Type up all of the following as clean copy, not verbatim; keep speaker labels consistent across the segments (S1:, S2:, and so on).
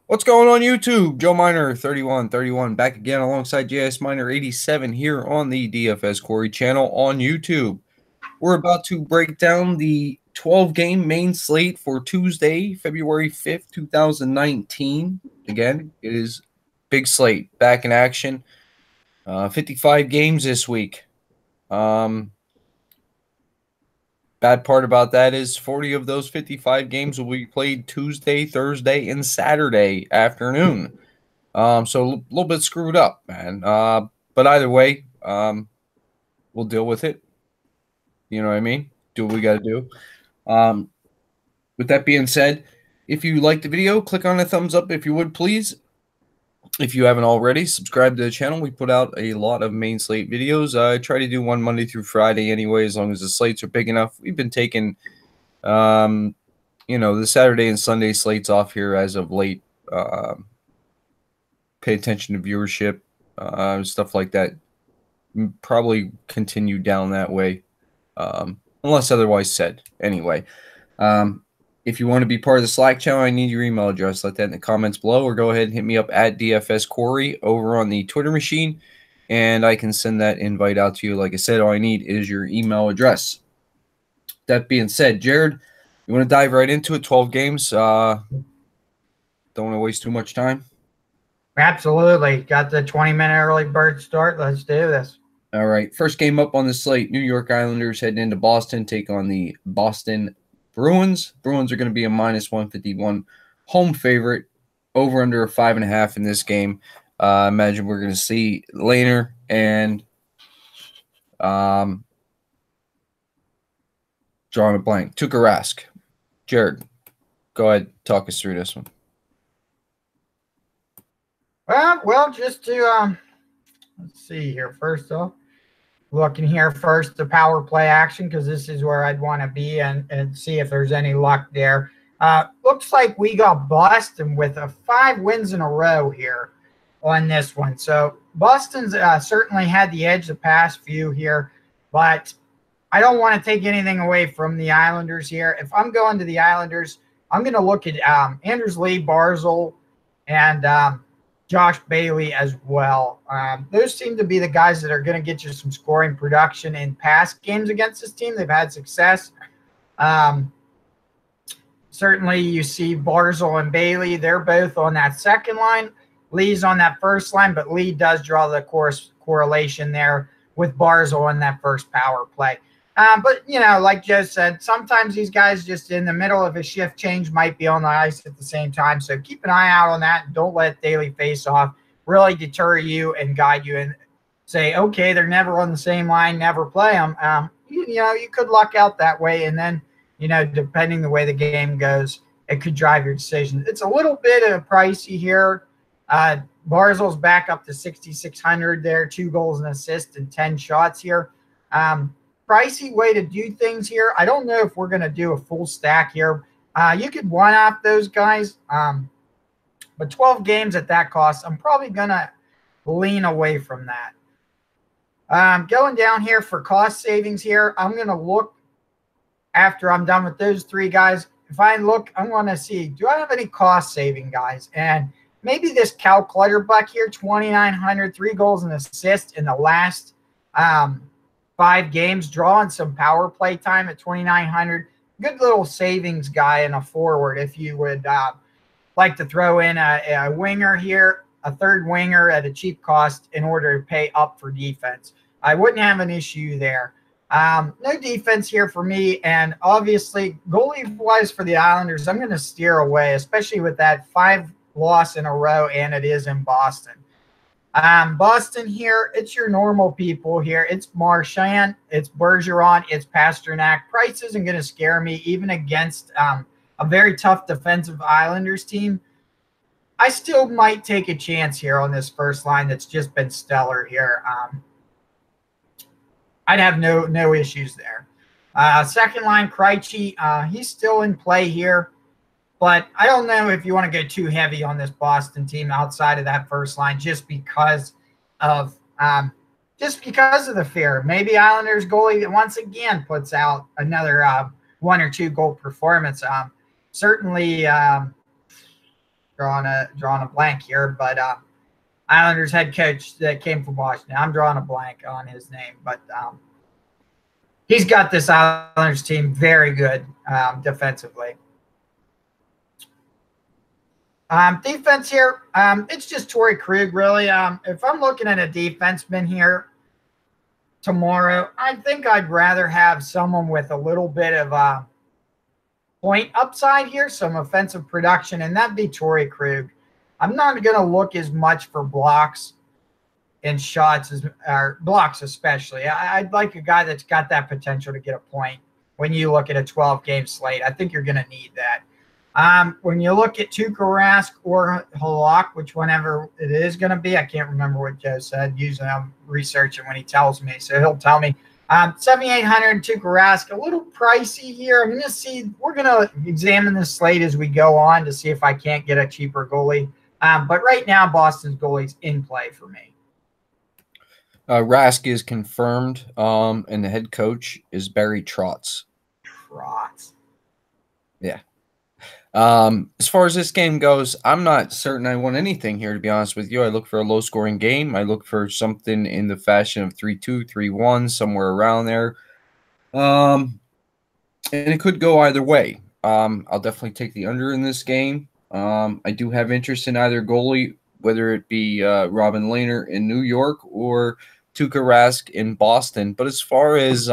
S1: What's going on YouTube? Joe Miner 3131 back again alongside JS Miner 87 here on the DFS Quarry channel on YouTube. We're about to break down the 12-game main slate for Tuesday, February 5th, 2019. Again, it is big slate back in action. 55 games this week. Bad part about that is 40 of those 55 games will be played Tuesday, Thursday, and Saturday afternoon. So a little bit screwed up, man. But either way, we'll deal with it. You know what I mean? Do what we got to do. With that being said, if you like the video, click on a thumbs up if you would, please. If you haven't already, subscribe to the channel. We put out a lot of main slate videos. I try to do one Monday through Friday anyway, as long as the slates are big enough. We've been taking, the Saturday and Sunday slates off here as of late. Pay attention to viewership, stuff like that. Probably continue down that way, unless otherwise said. Anyway, if you want to be part of the Slack channel, I need your email address. Let that in the comments below, or go ahead and hit me up at DFS Quarry over on the Twitter machine, and I can send that invite out to you. Like I said, all I need is your email address. That being said, Jared, you want to dive right into it? 12 games. Don't want to waste too much time.
S2: Absolutely. Got the 20-minute early bird start. Let's do this.
S1: All right. First game up on the slate, New York Islanders heading into Boston, take on the Boston Bruins. Bruins are going to be a minus 151 home favorite, over under a 5.5 in this game. Imagine we're going to see Lehner and drawing a blank, Tuukka Rask. Jared, go ahead, talk us through this one.
S2: Well, just to let's see here. First off, looking here first, the power play action, because this is where I'd want to be and see if there's any luck there. Looks like we got Boston with 5 wins in a row here on this one. So Boston's certainly had the edge the past few here, but I don't want to take anything away from the Islanders here. If I'm going to the Islanders, I'm going to look at Anders Lee, Barzal, and Josh Bailey as well. Those seem to be the guys that are going to get you some scoring production in past games against this team. They've had success. Certainly you see Barzal and Bailey. They're both on that second line. Lee's on that first line, but Lee does draw the correlation there with Barzal on that first power play. But, like Joe said, sometimes these guys just in the middle of a shift change might be on the ice at the same time. So keep an eye out on that. And don't let daily face-off really deter you and guide you and say, okay, they're never on the same line, never play them. You could luck out that way. And then, depending the way the game goes, it could drive your decision. It's a little bit of pricey here. Barzal's back up to 6,600 there, 2 goals and assists and 10 shots here. Pricey way to do things here. I don't know if we're going to do a full stack here. You could one-off those guys, but 12 games at that cost, I'm probably going to lean away from that. Going down here for cost savings here, I'm going to look after I'm done with those 3 guys. If I look, I'm going to see, do I have any cost-saving guys? And maybe this Cal Clutterbuck here, 2,900, 3 goals and assists in the last 5 games, drawing some power play time at 2,900. Good little savings guy and a forward if you would like to throw in a winger here, a third winger at a cheap cost in order to pay up for defense. I wouldn't have an issue there. No defense here for me, and obviously goalie-wise for the Islanders, I'm going to steer away, especially with that 5 loss in a row, and it is in Boston. Boston here, it's your normal people here. It's Marchand, it's Bergeron, it's Pasternak. Price isn't going to scare me, even against a very tough defensive Islanders team. I still might take a chance here on this first line that's just been stellar here. I'd have no issues there. Second line, Krejci, he's still in play here. But I don't know if you want to go too heavy on this Boston team outside of that first line just because of the fear. Maybe Islanders goalie once again puts out another 1 or 2 goal performance. Certainly drawing a blank here, but Islanders head coach that came from Washington. I'm drawing a blank on his name, but he's got this Islanders team very good defensively. Defense here, it's just Torrey Krug, really. If I'm looking at a defenseman here tomorrow, I think I'd rather have someone with a little bit of point upside here, some offensive production, and that'd be Torrey Krug. I'm not going to look as much for blocks and shots, or blocks especially. I'd like a guy that's got that potential to get a point when you look at a 12-game slate. I think you're going to need that. When you look at Tuukka Rask or Halak, which whenever it is going to be, I can't remember what Joe said. Usually I'm researching when he tells me, so he'll tell me. 7,800 Tuukka Rask, a little pricey here. I'm going to see. We're going to examine this slate as we go on to see if I can't get a cheaper goalie. But right now, Boston's goalie's in play for me.
S1: Rask is confirmed, and the head coach is Barry Trotz.
S2: Trotz.
S1: Yeah. As far as this game goes, I'm not certain I want anything here, to be honest with you. I look for a low-scoring game. I look for something in the fashion of 3-2, 3-1, somewhere around there. And it could go either way. I'll definitely take the under in this game. I do have interest in either goalie, whether it be Robin Lehner in New York or Tuukka Rask in Boston. But as far as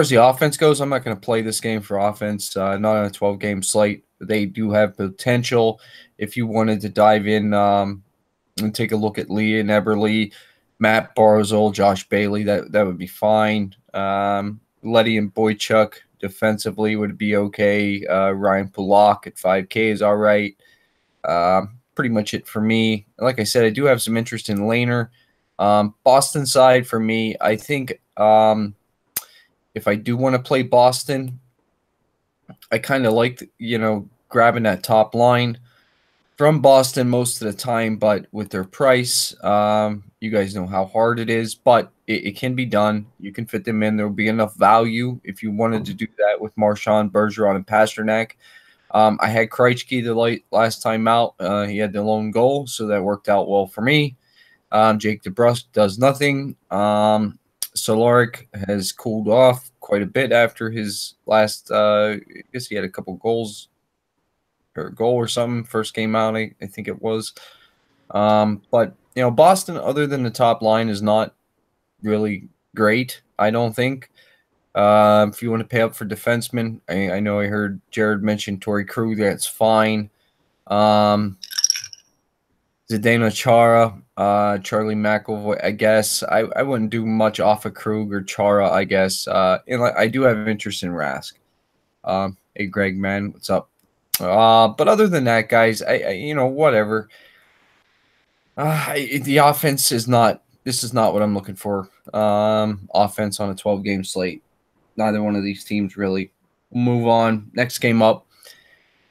S1: the offense goes, I'm not going to play this game for offense, not on a 12-game slate. They do have potential. If you wanted to dive in and take a look at Leah Eberle, Matt Barzal, Josh Bailey, that would be fine. Letty and Boychuk defensively would be okay. Ryan Pulock at 5K is all right. Pretty much it for me. Like I said, I do have some interest in Lehner. Boston side for me, I think if I do want to play Boston, I kind of like, grabbing that top line from Boston most of the time, but with their price, you guys know how hard it is, but it can be done. You can fit them in. There will be enough value if you wanted to do that with Marchand, Bergeron, and Pasternak. I had Krejci the last time out. He had the lone goal, so that worked out well for me. Jake DeBrusk does nothing. Solaric has cooled off quite a bit after his last, I guess he had a couple goals or a goal or something first game out, I think it was. But, Boston, other than the top line, is not really great, I don't think. If you want to pay up for defensemen, I know I heard Jared mention Torrey Krug. That's fine. Zdeno Chara, Charlie McAvoy, I guess. I wouldn't do much off of Krug or Chara, I guess. And I do have interest in Rask. Hey, Greg, man, what's up? But other than that, guys, whatever. The offense is not – this is not what I'm looking for. Offense on a 12-game slate. Neither one of these teams really. We'll move on. Next game up.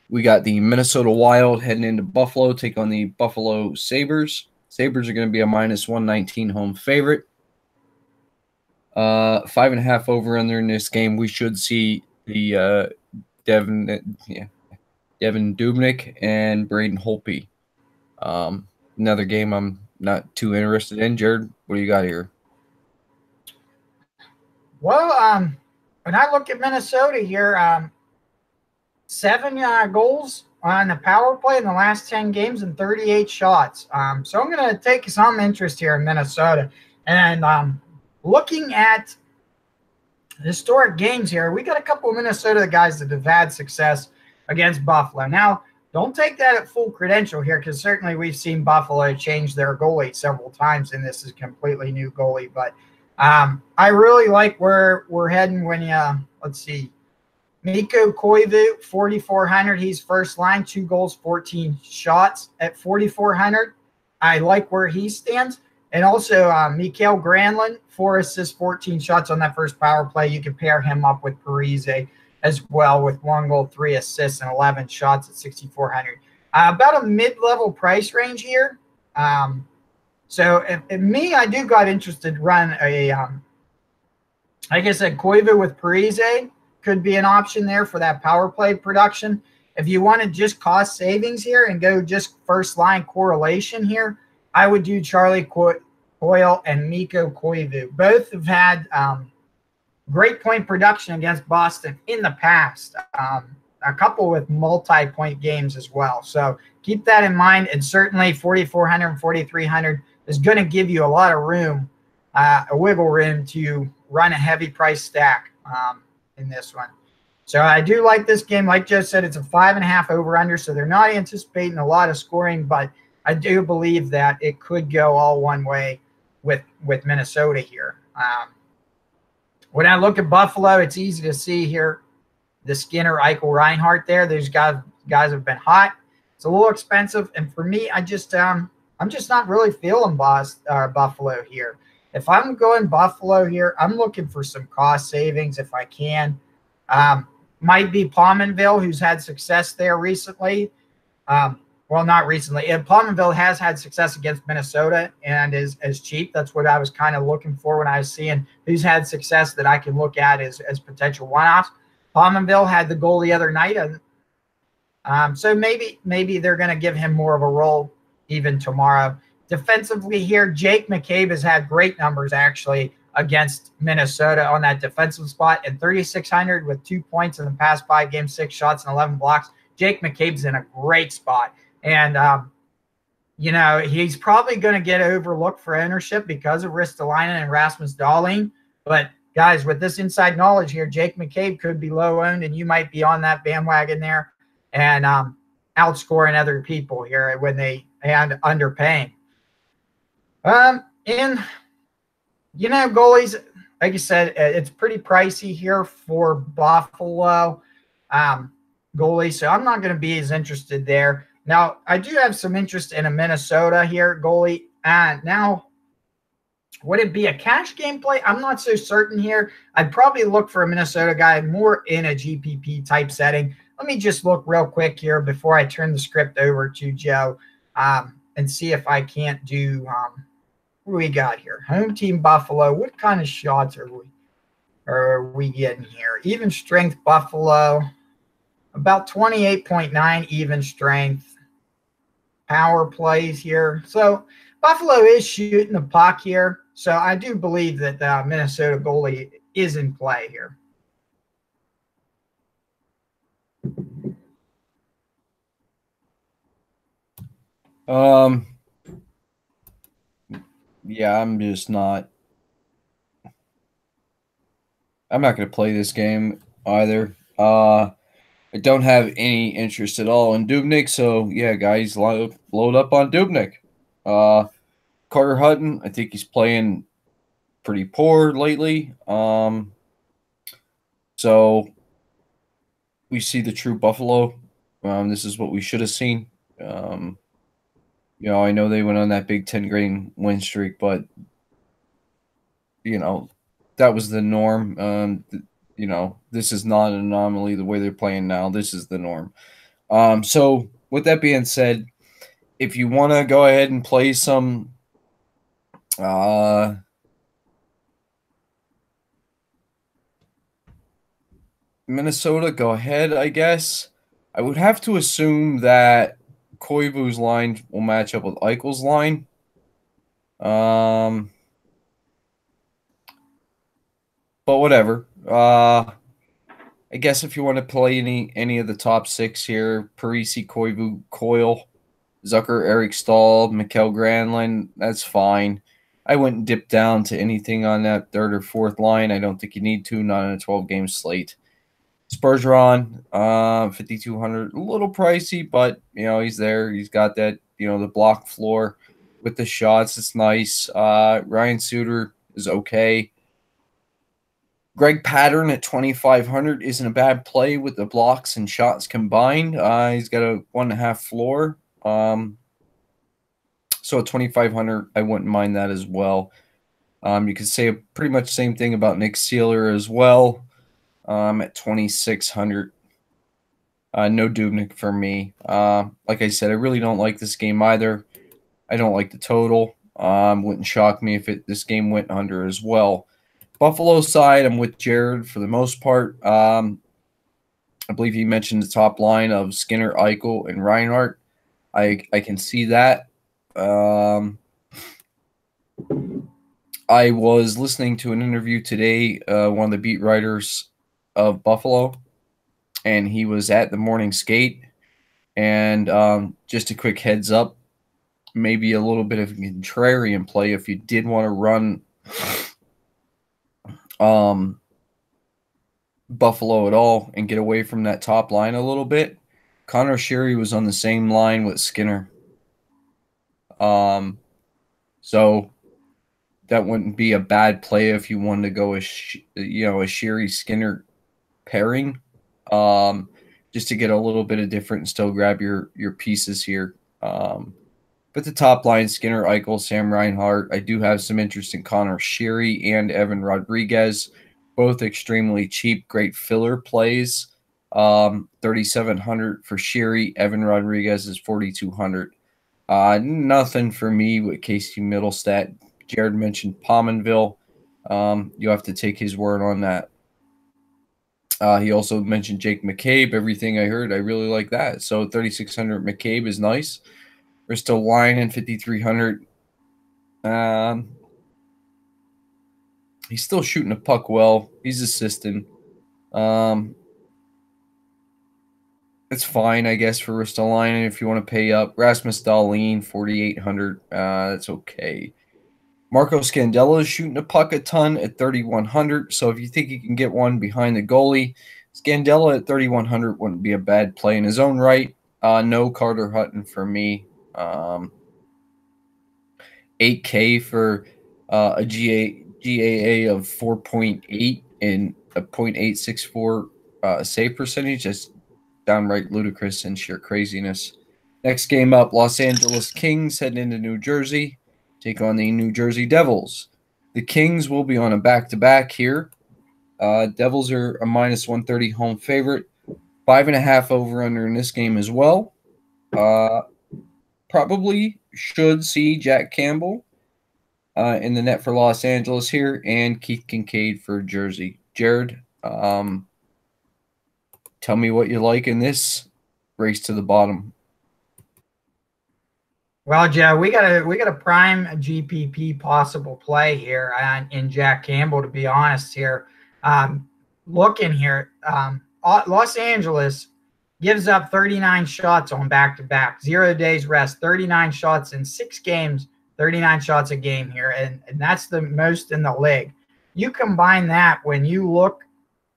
S1: We got the Minnesota Wild heading into Buffalo, take on the Buffalo Sabres. Sabres are going to be a -119 home favorite. 5.5 over under in this game. We should see the Devin Dubnyk and Braden Holtby. Another game I'm not too interested in. Jared, what do you got here?
S2: Well, when I look at Minnesota here, 7 goals on the power play in the last 10 games and 38 shots. So I'm going to take some interest here in Minnesota. And looking at historic games here, we got a couple of Minnesota guys that have had success against Buffalo. Now, don't take that at full credential here, because certainly we've seen Buffalo change their goalie several times, and this is a completely new goalie. But I really like where we're heading when let's see, Mikko Koivu, 4,400. He's first line, 2 goals, 14 shots at 4,400. I like where he stands. And also Mikael Granlund, 4 assists, 14 shots on that first power play. You can pair him up with Parise as well, with 1 goal, 3 assists, and 11 shots at 6,400. About a mid-level price range here. So if me, I do got interested to run a, like I said, Koivu with Parise could be an option there for that power play production. if you want to just cost savings here and go just first line correlation here, I would do Charlie Coyle and Mikko Koivu. Both have had great point production against Boston in the past. A couple with multi-point games as well. So keep that in mind. And certainly 4,400 and 4,300 is going to give you a lot of room, a wiggle room to run a heavy price stack in this one. So I do like this game. Like Joe said, it's a 5.5 over-under, so they're not anticipating a lot of scoring, but I do believe that it could go all one way with Minnesota here. When I look at Buffalo, it's easy to see here the Skinner, Eichel, Reinhart there. Those guys have been hot. It's a little expensive, and for me, I'm just not really feeling Buffalo here. If I'm going Buffalo here, I'm looking for some cost savings if I can. Might be Pominville, who's had success there recently. Well, not recently. Pominville has had success against Minnesota and is cheap. That's what I was kind of looking for when I was seeing who's had success that I can look at as potential one-offs. Pominville had the goal the other night. So maybe they're going to give him more of a role even tomorrow. Defensively here, Jake McCabe has had great numbers actually against Minnesota on that defensive spot. And 3,600 with 2 points in the past 5 games, 6 shots, and 11 blocks. Jake McCabe's in a great spot. And, he's probably going to get overlooked for ownership because of Ristolainen and Rasmus Dahlin. But, guys, with this inside knowledge here, Jake McCabe could be low owned, and you might be on that bandwagon there and outscoring other people here and underpaying. Goalies, like I said, it's pretty pricey here for Buffalo goalies, so I'm not going to be as interested there. Now, I do have some interest in a Minnesota here goalie. Now, would it be a cash game play? I'm not so certain here. I'd probably look for a Minnesota guy more in a GPP type setting. Let me just look real quick here before I turn the script over to Joe and see if I can't do what do we got here? Home team Buffalo. What kind of shots are we getting here? Even strength Buffalo. About 28.9 even strength. Power plays here. So Buffalo is shooting the puck here. So I do believe that the Minnesota goalie is in play here.
S1: Yeah, I'm not going to play this game either. I don't have any interest at all in Dubnyk, so yeah, guys, load up on Dubnyk. Carter Hutton, I think he's playing pretty poor lately. So we see the true Buffalo. This is what we should have seen. I know they went on that big 10-game win streak, but that was the norm. This is not an anomaly the way they're playing now. This is the norm. So with that being said, if you want to go ahead and play some Minnesota, go ahead, I guess. I would have to assume that Koivu's line will match up with Eichel's line. But whatever. I guess if you want to play any of the top 6 here, Parisi, Koivu, Coyle, Zucker, Eric Stahl, Mikkel Granlund, that's fine. I wouldn't dip down to anything on that 3rd or 4th line. I don't think you need to, not on a 12-game slate. Spurgeon, 5,200, a little pricey, but, he's there. He's got that, the block floor with the shots. It's nice. Ryan Suter is okay. Greg Pattern at 2,500 isn't a bad play with the blocks and shots combined. He's got a 1.5 floor. So at 2,500, I wouldn't mind that as well. You could say pretty much the same thing about Nick Seeler as well. At 2,600. No Dubnyk for me. Like I said, I really don't like this game either. I don't like the total. Wouldn't shock me if this game went under as well. Buffalo side, I'm with Jared for the most part. I believe he mentioned the top line of Skinner, Eichel, and Reinhart. I can see that. I was listening to an interview today, one of the beat writers of Buffalo, and he was at the morning skate. And just a quick heads up, maybe a little bit of contrarian play if you did want to run Buffalo at all and get away from that top line a little bit. Connor Sherry was on the same line with Skinner. So that wouldn't be a bad play if you wanted to go a Sherry Skinner pairing, just to get a little bit of different and still grab your pieces here. But the top line, Skinner, Eichel, Sam Reinhart. I do have some interest in Connor Sherry and Evan Rodriguez, both extremely cheap, great filler plays. 3,700 for Sherry. Evan Rodriguez is 4,200. Nothing for me with Casey Middlestat. Jared mentioned Pominville. You have to take his word on that. He also mentioned Jake McCabe. Everything I heard, I really like that. So 3,600 McCabe is nice. Ristolainen 5,300. He's still shooting the puck well. He's assisting. It's fine, I guess, for Ristolainen if you want to pay up. Rasmus Dahlin 4,800. That's okay. Marco Scandella is shooting the puck a ton at 3,100. So if you think you can get one behind the goalie, Scandella at 3,100 wouldn't be a bad play in his own right. No Carter Hutton for me. $8K for a GAA of 4.8 and a .864 save percentage. That's downright ludicrous and sheer craziness. Next game up, Los Angeles Kings heading into New Jersey. Take on the New Jersey Devils. The Kings will be on a back-to-back here. Devils are a -130 home favorite. 5.5 over-under in this game as well. Probably should see Jack Campbell in the net for Los Angeles here and Keith Kincaid for Jersey. Jared, tell me what you like in this race to the bottom.
S2: Well, Joe, we got a prime GPP possible play here in Jack Campbell. To be honest, here, looking here, Los Angeles gives up 39 shots on back-to-back, 0 days rest, 39 shots in 6 games, 39 shots a game here, and that's the most in the league. You combine that when you look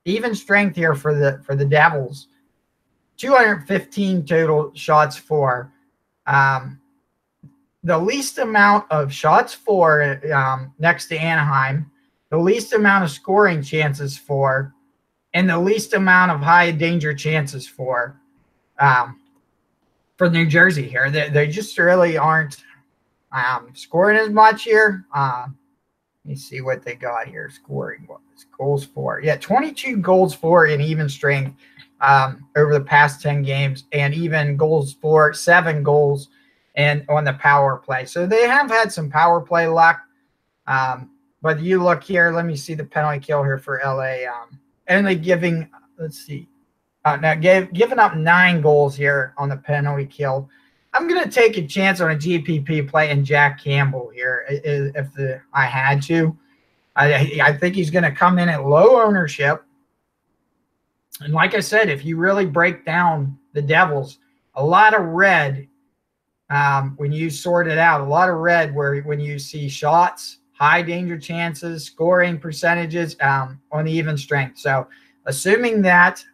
S2: even strength here for the Devils, 215 total shots for. The least amount of shots for next to Anaheim, the least amount of scoring chances for, and the least amount of high danger chances for New Jersey here. They just really aren't scoring as much here. Let me see what they got here. Scoring, what is goals for? Yeah, 22 goals for in even strength over the past 10 games, and even goals for 7 goals and on the power play. So they have had some power play luck. But you look here, let me see the penalty kill here for LA. Only giving, let's see, now giving up 9 goals here on the penalty kill. I'm going to take a chance on a GPP play in Jack Campbell here if I had to. I think he's going to come in at low ownership. And like I said, if you really break down the Devils, a lot of red when you sort it out, a lot of red when you see shots, high danger chances, scoring percentages on the even strength. So assuming that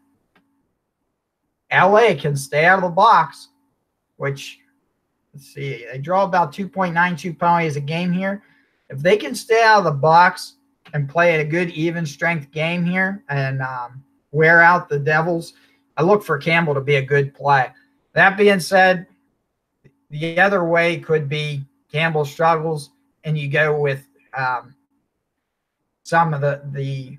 S2: LA can stay out of the box, which, let's see, they draw about 2.92 penalties a game here. If they can stay out of the box and play a good even strength game here and wear out the Devils, I look for Campbell to be a good play. That being said, the other way could be Campbell struggles and you go with some of the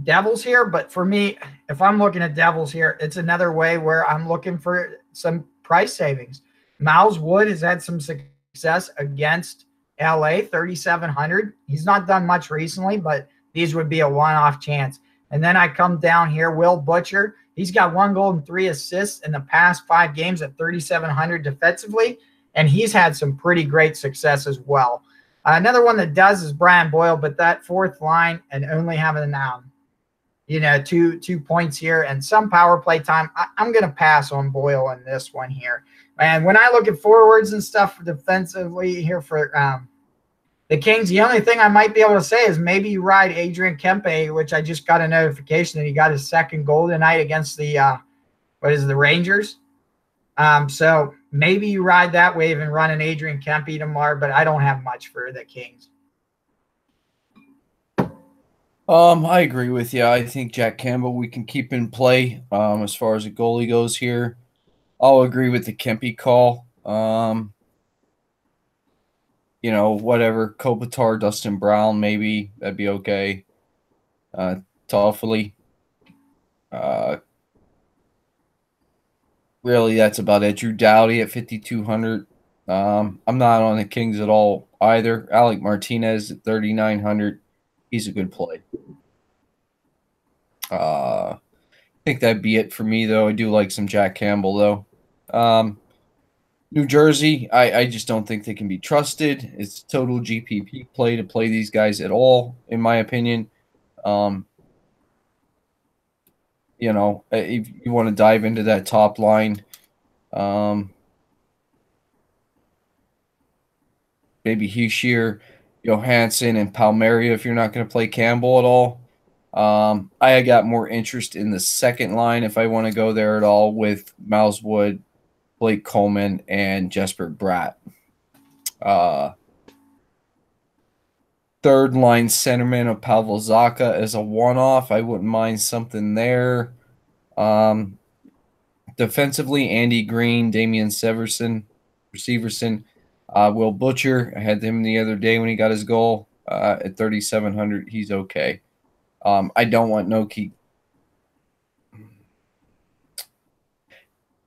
S2: Devils here. But for me, if I'm looking at Devils here, it's another way where I'm looking for some price savings. Miles Wood has had some success against LA, 3,700. He's not done much recently, but these would be a one-off chance. And then I come down here, Will Butcher. He's got 1 goal and 3 assists in the past 5 games at 3,700 defensively, and he's had some pretty great success as well. Another one that does is Brian Boyle, but that fourth line and only having two points here and some power play time, I'm going to pass on Boyle in this one here. And when I look at forwards and stuff defensively here for the Kings, the only thing I might be able to say is maybe you ride Adrian Kempe, which I just got a notification that he got his 2nd goal tonight against the the Rangers. So maybe you ride that wave and run an Adrian Kempe tomorrow, but I don't have much for the Kings.
S1: I agree with you. I think Jack Campbell we can keep in play as far as a goalie goes here. I'll agree with the Kempe call. Whatever, Kopitar, Dustin Brown, maybe that'd be okay. Toffoli. Really, that's about it. Drew Doughty at 5,200. I'm not on the Kings at all either. Alec Martinez at 3,900. He's a good play. I think that'd be it for me, though. I do like some Jack Campbell, though. New Jersey, I just don't think they can be trusted. It's total GPP play to play these guys at all, in my opinion. If you want to dive into that top line, maybe Heushier, Johansson, and Palmieri if you're not going to play Campbell at all. I got more interest in the second line if I want to go there at all with Miles Wood, Blake Coleman, and Jesper Bratt. Third line centerman of Pavel Zacha as a one-off. I wouldn't mind something there. Defensively, Andy Green, Damian Severson, Will Butcher. I had him the other day when he got his goal at 3,700. He's okay. I don't want Noki.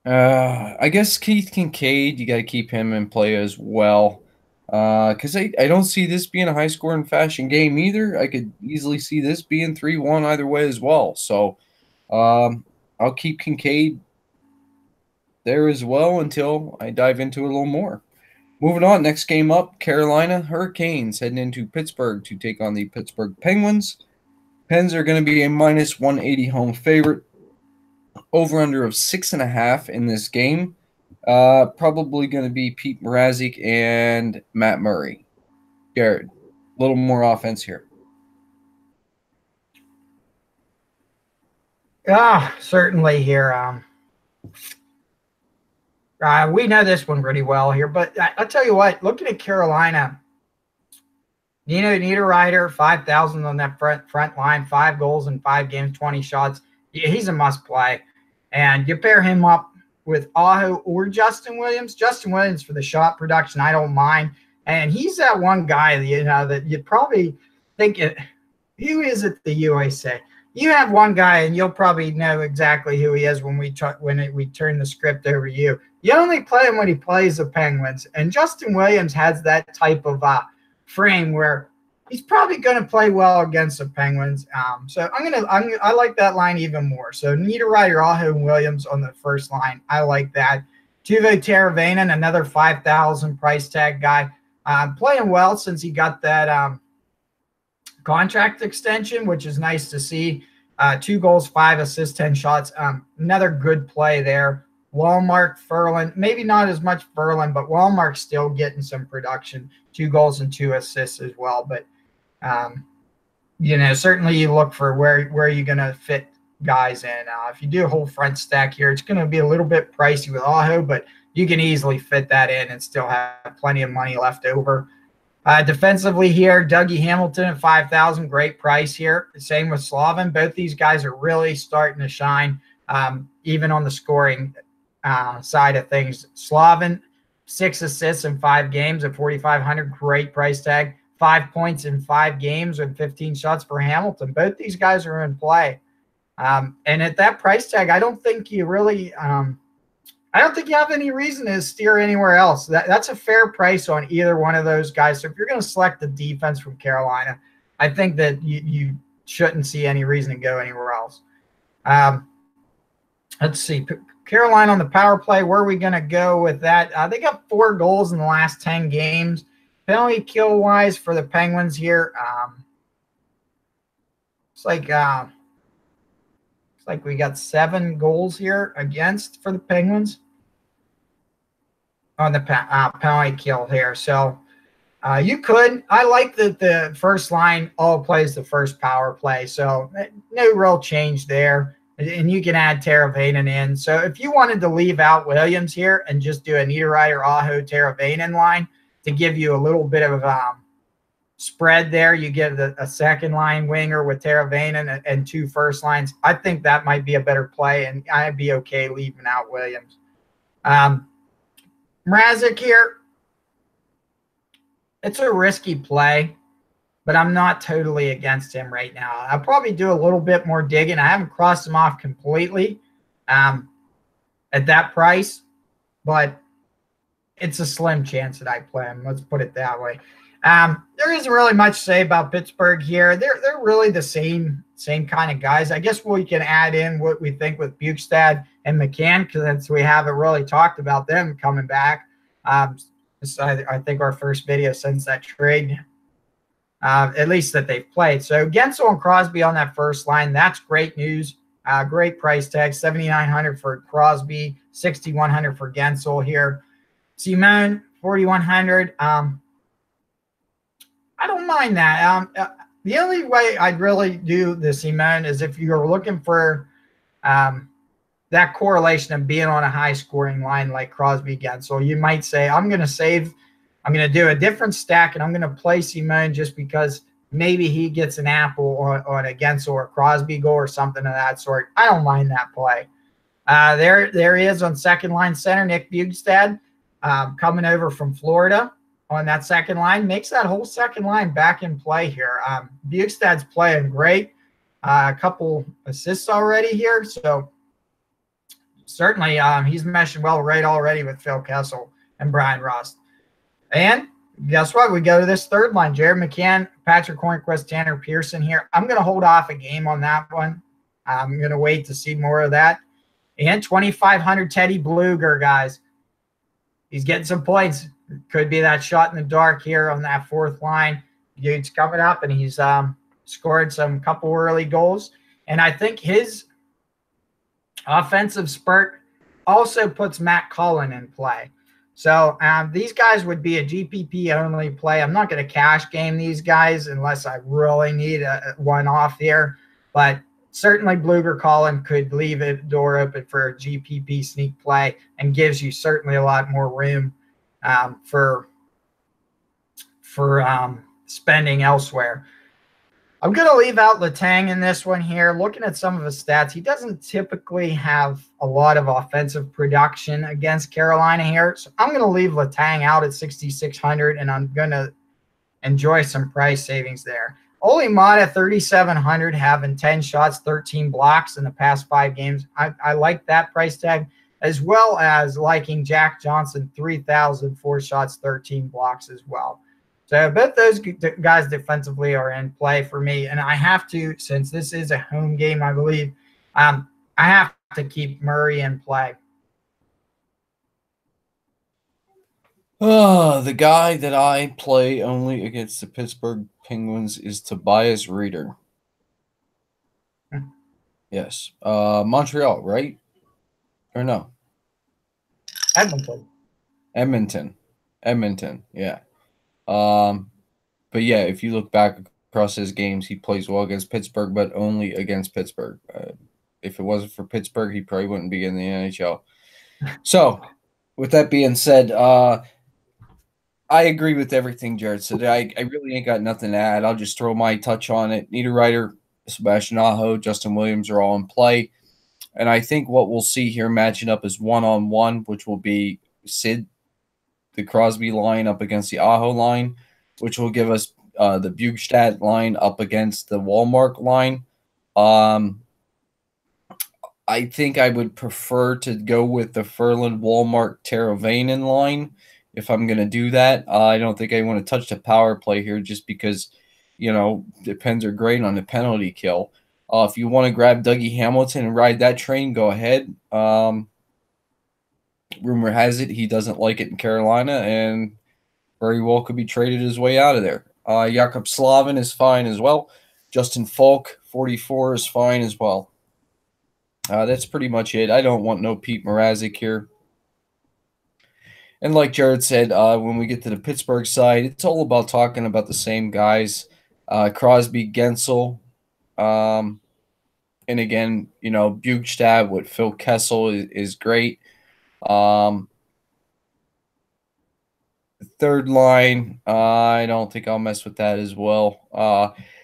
S1: I guess Keith Kincaid, you got to keep him in play as well. Because I don't see this being a high-scoring fashion game either. I could easily see this being 3-1 either way as well. So I'll keep Kincaid there as well until I dive into it a little more. Moving on, next game up, Carolina Hurricanes heading into Pittsburgh to take on the Pittsburgh Penguins. Pens are going to be a minus 180 home favorite. Over-under of 6.5 in this game. Probably going to be Pete Mrazek and Matt Murray. Jared, a little more offense here.
S2: Certainly here. We know this one pretty well here, but I'll tell you what, looking at Carolina, Niederreiter, 5,000 on that front line, 5 goals in 5 games, 20 shots. He's a must play. And you pair him up with Aho or Justin Williams. Justin Williams for the shot production, I don't mind. And he's that one guy, that you probably think who is it the USA? You have one guy, and you'll probably know exactly who he is when we turn the script over to you. You only play him when he plays the Penguins. And Justin Williams has that type of frame where he's probably going to play well against the Penguins. So I like that line even more. So Niederreiter, Aho, and Williams on the first line. I like that. Teuvo Teravainen, another 5,000 price tag guy. Playing well since he got that contract extension, which is nice to see. 2 goals, 5 assists, 10 shots. Another good play there. Walmart, Ferland, maybe not as much Ferland, but Walmart's still getting some production. 2 goals and 2 assists as well. But certainly you look for where you're going to fit guys in. If you do a whole front stack here, it's going to be a little bit pricey with Aho, but you can easily fit that in and still have plenty of money left over. Defensively here, Dougie Hamilton at 5,000, great price here. Same with Slavin. Both these guys are really starting to shine, even on the scoring side of things. Slavin, 6 assists in 5 games at 4,500, great price tag. 5 points in 5 games and 15 shots for Hamilton. Both these guys are in play. And at that price tag, I don't think you really I don't think you have any reason to steer anywhere else. That's a fair price on either one of those guys. So if you're going to select the defense from Carolina, I think that you shouldn't see any reason to go anywhere else. Let's see. Carolina on the power play. Where are we going to go with that? They got 4 goals in the last 10 games. Penalty kill wise for the Penguins here. It's like we got 7 goals here against for the Penguins on the penalty kill here. So you could. I like that the first line all plays the first power play. So no real change there. And you can add Teravainen in. So if you wanted to leave out Williams here and just do a Niederreiter, Aho, Teravainen line to give you a little bit of spread there, you get a second line winger with Teravainen and 2 first lines. I think that might be a better play, and I'd be okay leaving out Williams. Mrazek here, it's a risky play, but I'm not totally against him right now. I'll probably do a little bit more digging. I haven't crossed him off completely at that price, but it's a slim chance that I play him. Let's put it that way. There isn't really much to say about Pittsburgh here. They're really the same kind of guys. I guess we can add in what we think with Bukestad and McCann, because we haven't really talked about them coming back. I think our first video since that trade, at least that they've played. So Gensel and Crosby on that first line, that's great news. Great price tag, $7,900 for Crosby, $6,100 for Gensel here. Simone, $4,100. I don't mind that. The only way I'd really do the Simone is if you're looking for that correlation of being on a high-scoring line like Crosby Gensel. You might say, I'm going to do a different stack, and I'm going to play Simone just because maybe he gets an apple on a Gensel or Crosby goal or something of that sort. I don't mind that play. There he is on second-line center, Nick Bukestad, coming over from Florida. On that second line, makes that whole second line back in play here. Bukestad's playing great. A couple assists already here. So certainly he's meshing well right already with Phil Kessel and Brian Rust. And guess what? We go to this third line. Jared McCann, Patrick Hornquist, Tanner Pearson here. I'm going to hold off a game on that one. I'm going to wait to see more of that. And 2,500 Teddy Bluger, guys. He's getting some points. Could be that shot in the dark here on that fourth line. Dude's coming up, and he's scored some couple early goals. And I think his offensive spurt also puts Matt Cullen in play. So these guys would be a GPP-only play. I'm not going to cash game these guys unless I really need a one-off here. But certainly Bluger Cullen could leave a door open for a GPP sneak play and gives you certainly a lot more room for spending elsewhere. I'm going to leave out Letang in this one here. Looking at some of his stats, he doesn't typically have a lot of offensive production against Carolina here. So I'm going to leave Letang out at 6,600, and I'm going to enjoy some price savings there. Oli Mata, 3,700, having 10 shots, 13 blocks in the past 5 games. I like that price tag, as well as liking Jack Johnson, 3,000, 4 shots, 13 blocks as well. So both those guys defensively are in play for me. And I have to, since this is a home game, I believe, I have to keep Murray in play.
S1: Oh, the guy that I play only against the Pittsburgh Penguins is Tobias Reeder. Yes. Montreal, right? Or no? Edmonton, yeah. But yeah, if you look back across his games, he plays well against Pittsburgh, but only against Pittsburgh. If it wasn't for Pittsburgh, he probably wouldn't be in the NHL. So, with that being said, I agree with everything Jared said. I really ain't got nothing to add. I'll just throw my touch on it. Niederreiter, Sebastian Aho, Justin Williams are all in play. And I think what we'll see here matching up is one-on-one, which will be Sid, the Crosby line up against the Aho line, which will give us the Bukestad line up against the Walmart line. I think I would prefer to go with the Ferland Walmart Teravainen line if I'm going to do that. I don't think I want to touch the power play here just because depends are great on the penalty kill. If you want to grab Dougie Hamilton and ride that train, go ahead. Rumor has it he doesn't like it in Carolina, and very well could be traded his way out of there. Jakub Slavin is fine as well. Justin Falk, 44, is fine as well. That's pretty much it. I don't want no Pete Mrazek here. And like Jared said, when we get to the Pittsburgh side, it's all about talking about the same guys. Crosby, Gensel, and again, Bugstad with Phil Kessel is great. Third line, I don't think I'll mess with that as well.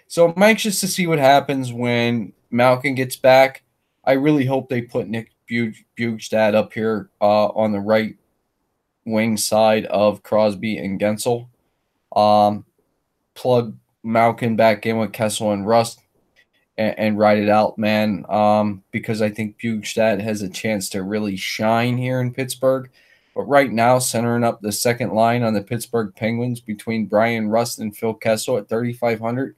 S1: So I'm anxious to see what happens when Malkin gets back. I really hope they put Nick Bugstad up here on the right wing side of Crosby and Gensel. Plug Malkin back in with Kessel and Rust and ride it out, man, because I think Bugstad has a chance to really shine here in Pittsburgh. But right now, centering up the second line on the Pittsburgh Penguins between Brian Rust and Phil Kessel at 3,500.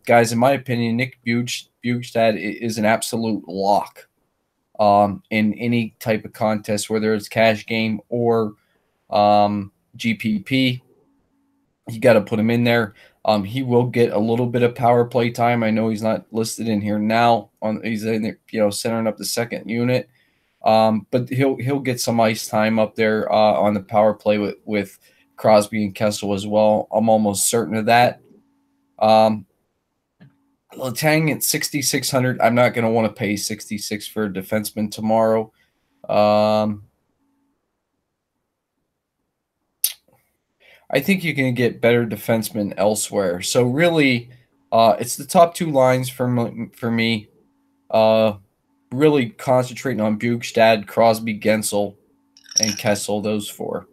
S1: Guys, in my opinion, Nick Bugstad is an absolute lock in any type of contest, whether it's cash game or GPP. You got to put him in there. He will get a little bit of power play time. I know he's not listed in here now. He's in there, centering up the second unit. But he'll get some ice time up there on the power play with Crosby and Kessel as well. I'm almost certain of that. Letang at 6,600. I'm not going to want to pay 66 for a defenseman tomorrow. I think you can get better defensemen elsewhere. So really, it's the top two lines for me. Really concentrating on Bugstad, Crosby, Gensel, and Kessel, those four.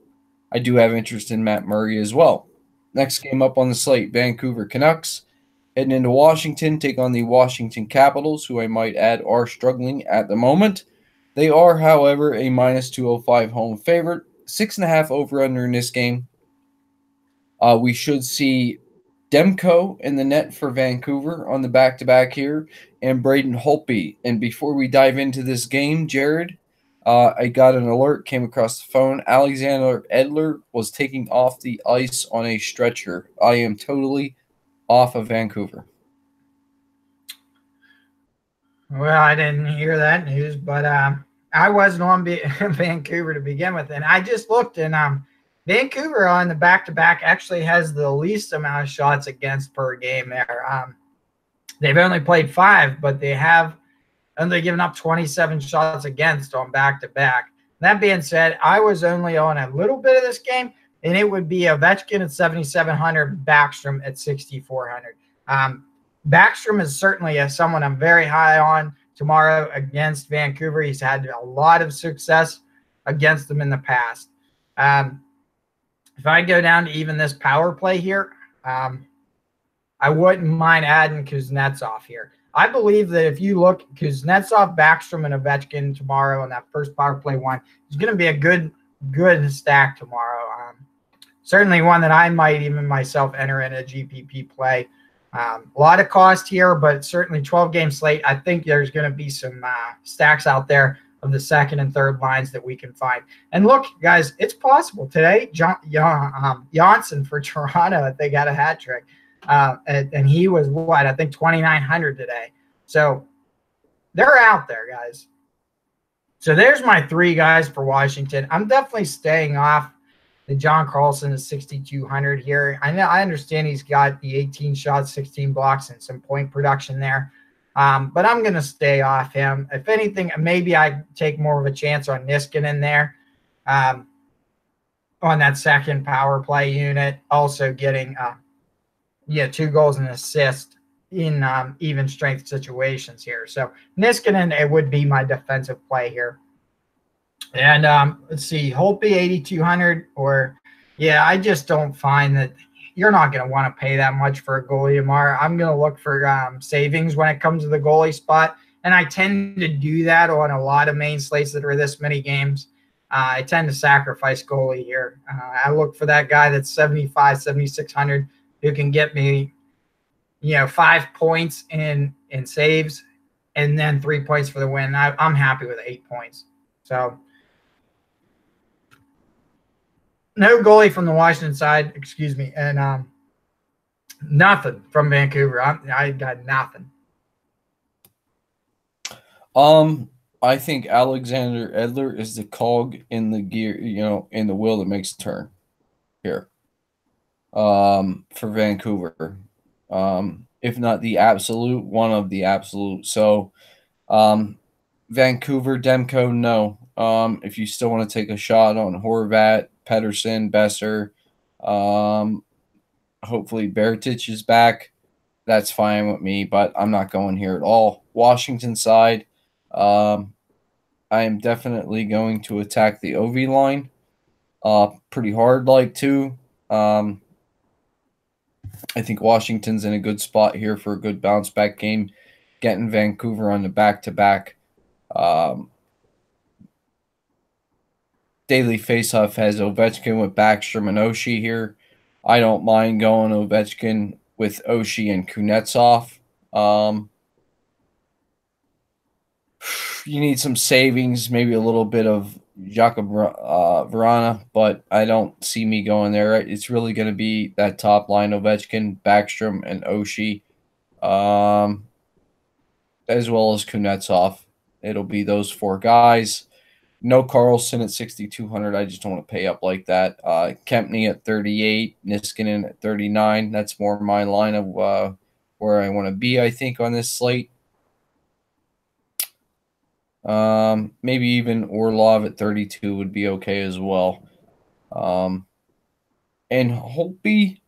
S1: I do have interest in Matt Murray as well. Next game up on the slate, Vancouver Canucks. Heading into Washington, take on the Washington Capitals, who I might add are struggling at the moment. They are, however, a -205 home favorite. 6.5 over-under in this game. We should see Demko in the net for Vancouver on the back-to-back here, and Braden Holtby. And before we dive into this game, Jared, I got an alert, came across the phone. Alexander Edler was taking off the ice on a stretcher. I am totally off of Vancouver.
S2: Well, I didn't hear that news, but I wasn't on Vancouver to begin with. And I just looked, and Vancouver on the back-to-back actually has the least amount of shots against per game there. They've only played 5, but they have only given up 27 shots against on back-to-back. That being said, I was only on a little bit of this game, and it would be Ovechkin at 7,700, Backstrom at 6,400. Backstrom is certainly someone I'm very high on tomorrow against Vancouver. He's had a lot of success against them in the past. If I go down to even this power play here, I wouldn't mind adding Kuznetsov here. I believe that if you look Kuznetsov, Backstrom, and Ovechkin tomorrow on that first power play one, it's going to be a good stack tomorrow. Certainly one that I might even myself enter in a GPP play. A lot of cost here, but certainly 12-game slate. I think there's going to be some stacks out there of the second and third lines that we can find. And look, guys, it's possible today. Johnson for Toronto, they got a hat trick. And he was what? I think 2,900 today. So they're out there, guys. So there's my 3 guys for Washington. I'm definitely staying off the John Carlson is 6,200 here. I understand he's got the 18 shots, 16 blocks, and some point production there. But I'm going to stay off him. If anything, maybe I take more of a chance on Niskanen there on that second power play unit. Also getting 2 goals and assist in even strength situations here. So Niskanen, it would be my defensive play here. And let's see, Holtby 8,200 I just don't find that you're not going to want to pay that much for a goalie tomorrow. I'm going to look for savings when it comes to the goalie spot. And I tend to do that on a lot of main slates that are this many games. I tend to sacrifice goalie here. I look for that guy that's 7,600 who can get me 5 points in saves, and then 3 points for the win. I'm happy with 8 points. So no goalie from the Washington side, excuse me, and nothing from Vancouver. I got nothing.
S1: I think Alexander Edler is the cog in the gear, in the wheel that makes the turn here. For Vancouver. If not the absolute, one of the absolute. So, Vancouver, Demko, no. If you still want to take a shot on Horvat, Pedersen, Besser, hopefully Beretich is back. That's fine with me, but I'm not going here at all. Washington side, I am definitely going to attack the OV line pretty hard, too. I think Washington's in a good spot here for a good bounce back game, getting Vancouver on the back-to-back. Daily faceoff has Ovechkin with Backstrom and Oshie here. I don't mind going Ovechkin with Oshie and Kuznetsov. You need some savings, maybe a little bit of Jakob Vrana, but I don't see me going there. It's really going to be that top line, Ovechkin, Backstrom, and Oshie, as well as Kuznetsov. It'll be those 4 guys. No Carlson at 6,200. I just don't want to pay up like that. Kempney at 38, Niskanen at 39. That's more my line of where I want to be, I think, on this slate. Maybe even Orlov at 32 would be okay as well. And Holtby,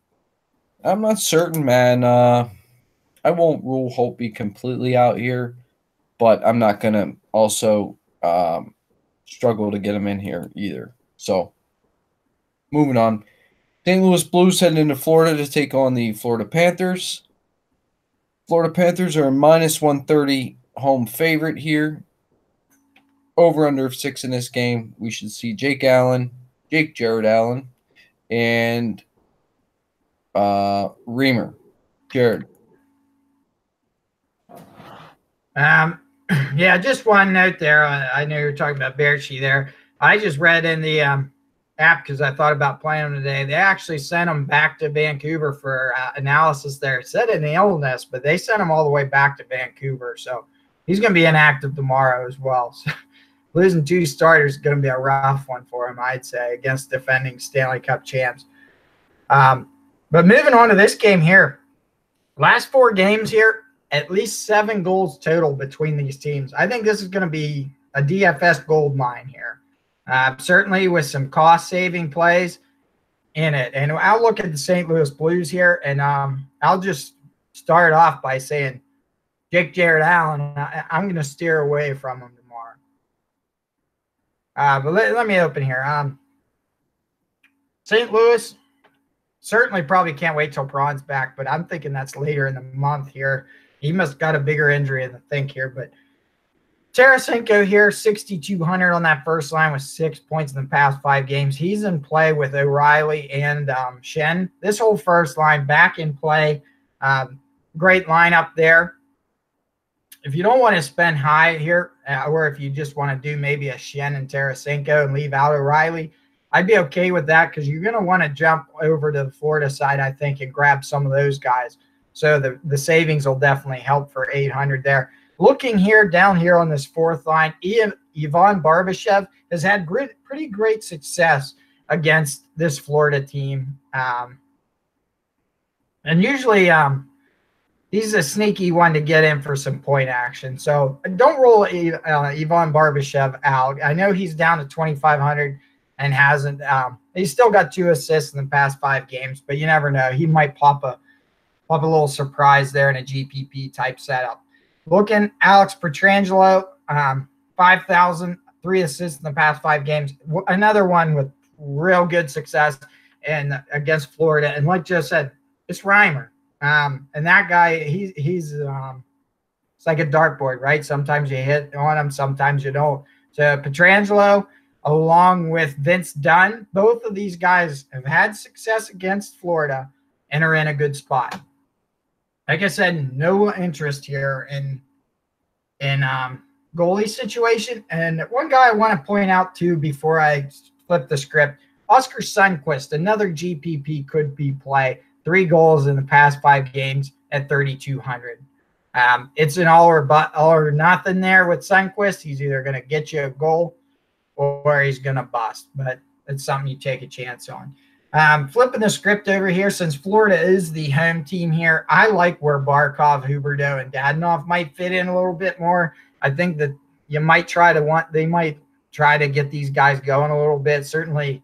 S1: I'm not certain, man. I won't rule Holtby completely out here, but I'm not going to also struggle to get him in here either. So, moving on. St. Louis Blues heading into Florida to take on the Florida Panthers. Florida Panthers are a minus 130 home favorite here. Over under of 6 in this game. We should see Jake Jared Allen, and Reamer. Jared.
S2: Yeah, just one note there. I know you're talking about Bearshee there. I just read in the app because I thought about playing him today. They actually sent him back to Vancouver for analysis there. It said an illness, but they sent him all the way back to Vancouver. So he's going to be inactive tomorrow as well. So losing 2 starters is going to be a rough one for him, I'd say, against defending Stanley Cup champs. But moving on to this game here. Last 4 games here, at least 7 goals total between these teams. I think this is going to be a DFS gold mine here. Certainly with some cost-saving plays in it. And I'll look at the St. Louis Blues here, and I'll just start off by saying Jared Allen, I'm going to steer away from him tomorrow. But let me open here. St. Louis certainly probably can't wait till Braun's back, but I'm thinking that's later in the month here. He must got a bigger injury than I think here. But Tarasenko here, 6,200 on that first line with 6 points in the past 5 games. He's in play with O'Reilly and Shen. This whole first line back in play. Great lineup there. If you don't want to spend high here, or if you just want to do maybe a Shen and Tarasenko and leave out O'Reilly, I'd be okay with that because you're going to want to jump over to the Florida side, I think, and grab some of those guys. So the savings will definitely help for 800 there. Looking here, down here on this 4th line, Ivan Barbashev has had pretty great success against this Florida team. And usually he's a sneaky one to get in for some point action. So don't roll Ivan Barbashev out. I know he's down to 2,500 and hasn't he's still got 2 assists in the past 5 games, but you never know. He might pop a little surprise there in a GPP type setup. Looking, Alex Pietrangelo, 5,000, 3 assists in the past 5 games. Another one with real good success and against Florida. And like Joe said, it's Reimer. And that guy, he's it's like a dartboard, right? Sometimes you hit on him, sometimes you don't. So Pietrangelo, along with Vince Dunn, both of these guys have had success against Florida and are in a good spot. Like I said, no interest here in goalie situation. And one guy I want to point out too before I flip the script, Oscar Sundqvist, another GPP could be play. 3 goals in the past 5 games at 3,200. It's an all or nothing there with Sundqvist. He's either going to get you a goal or he's going to bust, but it's something you take a chance on. Flipping the script over here, since Florida is the home team here, I like where Barkov, Huberdeau, and Dadonov might fit in a little bit more. I think that they might try to get these guys going a little bit. Certainly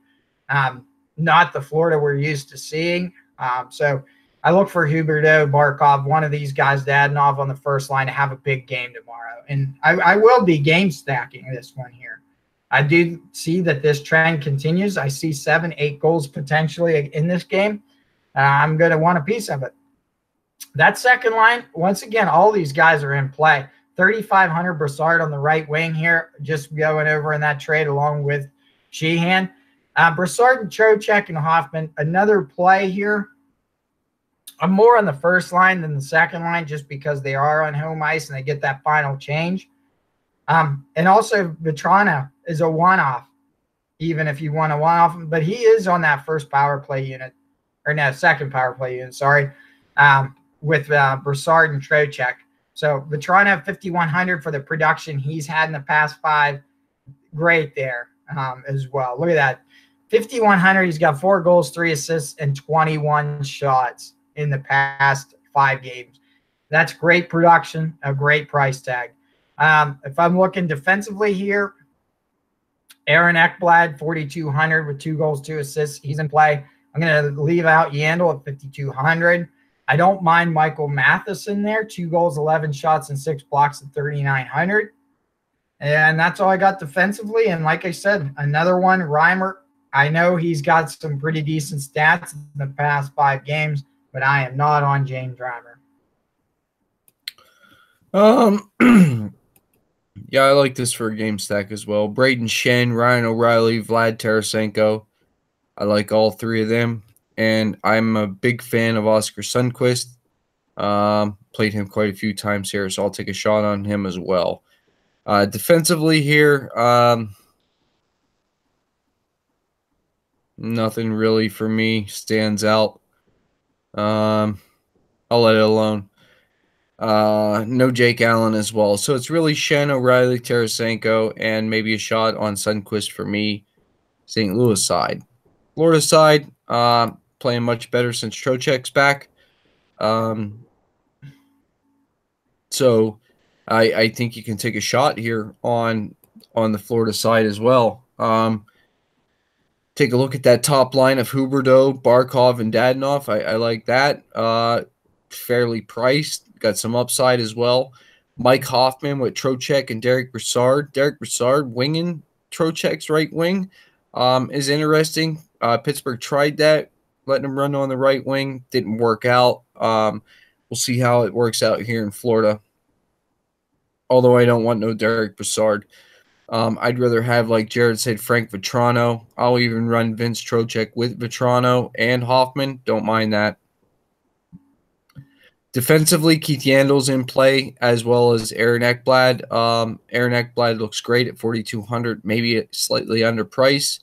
S2: not the Florida we're used to seeing. So I look for Huberdeau, Barkov, one of these guys, Dadonov on the first line, to have a big game tomorrow. And I will be game stacking this one here. I do see that this trend continues. I see 7, 8 goals potentially in this game. I'm going to want a piece of it. That second line, once again, all these guys are in play. 3,500 Brassard on the right wing here, just going over in that trade along with Sheehan. Brassard and Trocheck and Hoffman, another play here. I'm more on the first line than the second line just because they are on home ice and they get that final change. And also Vetrano is a one-off, even if you want a one-off, but he is on that first power play unit, or no, second power play unit, sorry, with Brassard and Trocheck. So Vetrano 5,100 for the production he's had in the past 5. Great there as well. Look at that. 5,100. He's got 4 goals, 3 assists, and 21 shots in the past 5 games. That's great production, a great price tag. If I'm looking defensively here, Aaron Ekblad, 4,200 with 2 goals, 2 assists. He's in play. I'm going to leave out Yandel at 5,200. I don't mind Michael Matheson there, 2 goals, 11 shots, and 6 blocks at 3,900. And that's all I got defensively. And like I said, another one, Reimer. I know he's got some pretty decent stats in the past 5 games, but I am not on James Reimer.
S1: Yeah, I like this for a game stack as well. Braden Shen, Ryan O'Reilly, Vlad Tarasenko. I like all 3 of them. And I'm a big fan of Oscar Sundqvist. Played him quite a few times here, so I'll take a shot on him as well. Defensively here, nothing really for me stands out. I'll let it alone. No Jake Allen as well. So it's really Shen, O'Reilly, Tarasenko, and maybe a shot on Sundqvist for me. St. Louis side. Florida side, playing much better since Trocheck's back. So I think you can take a shot here on the Florida side as well. Take a look at that top line of Huberdeau, Barkov, and Dadonov. I like that. Fairly priced. Got some upside as well. Mike Hoffman with Trocheck and Derek Brassard. Derek Brassard winging Trocheck's right wing is interesting. Pittsburgh tried that, letting him run on the right wing. Didn't work out. We'll see how it works out here in Florida. Although I don't want no Derek Brassard. I'd rather have, like Jared said, Frank Vetrano. I'll even run Vince Trocheck with Vetrano and Hoffman. Don't mind that. Defensively, Keith Yandel's in play, as well as Aaron Ekblad. Aaron Ekblad looks great at 4,200, maybe slightly underpriced.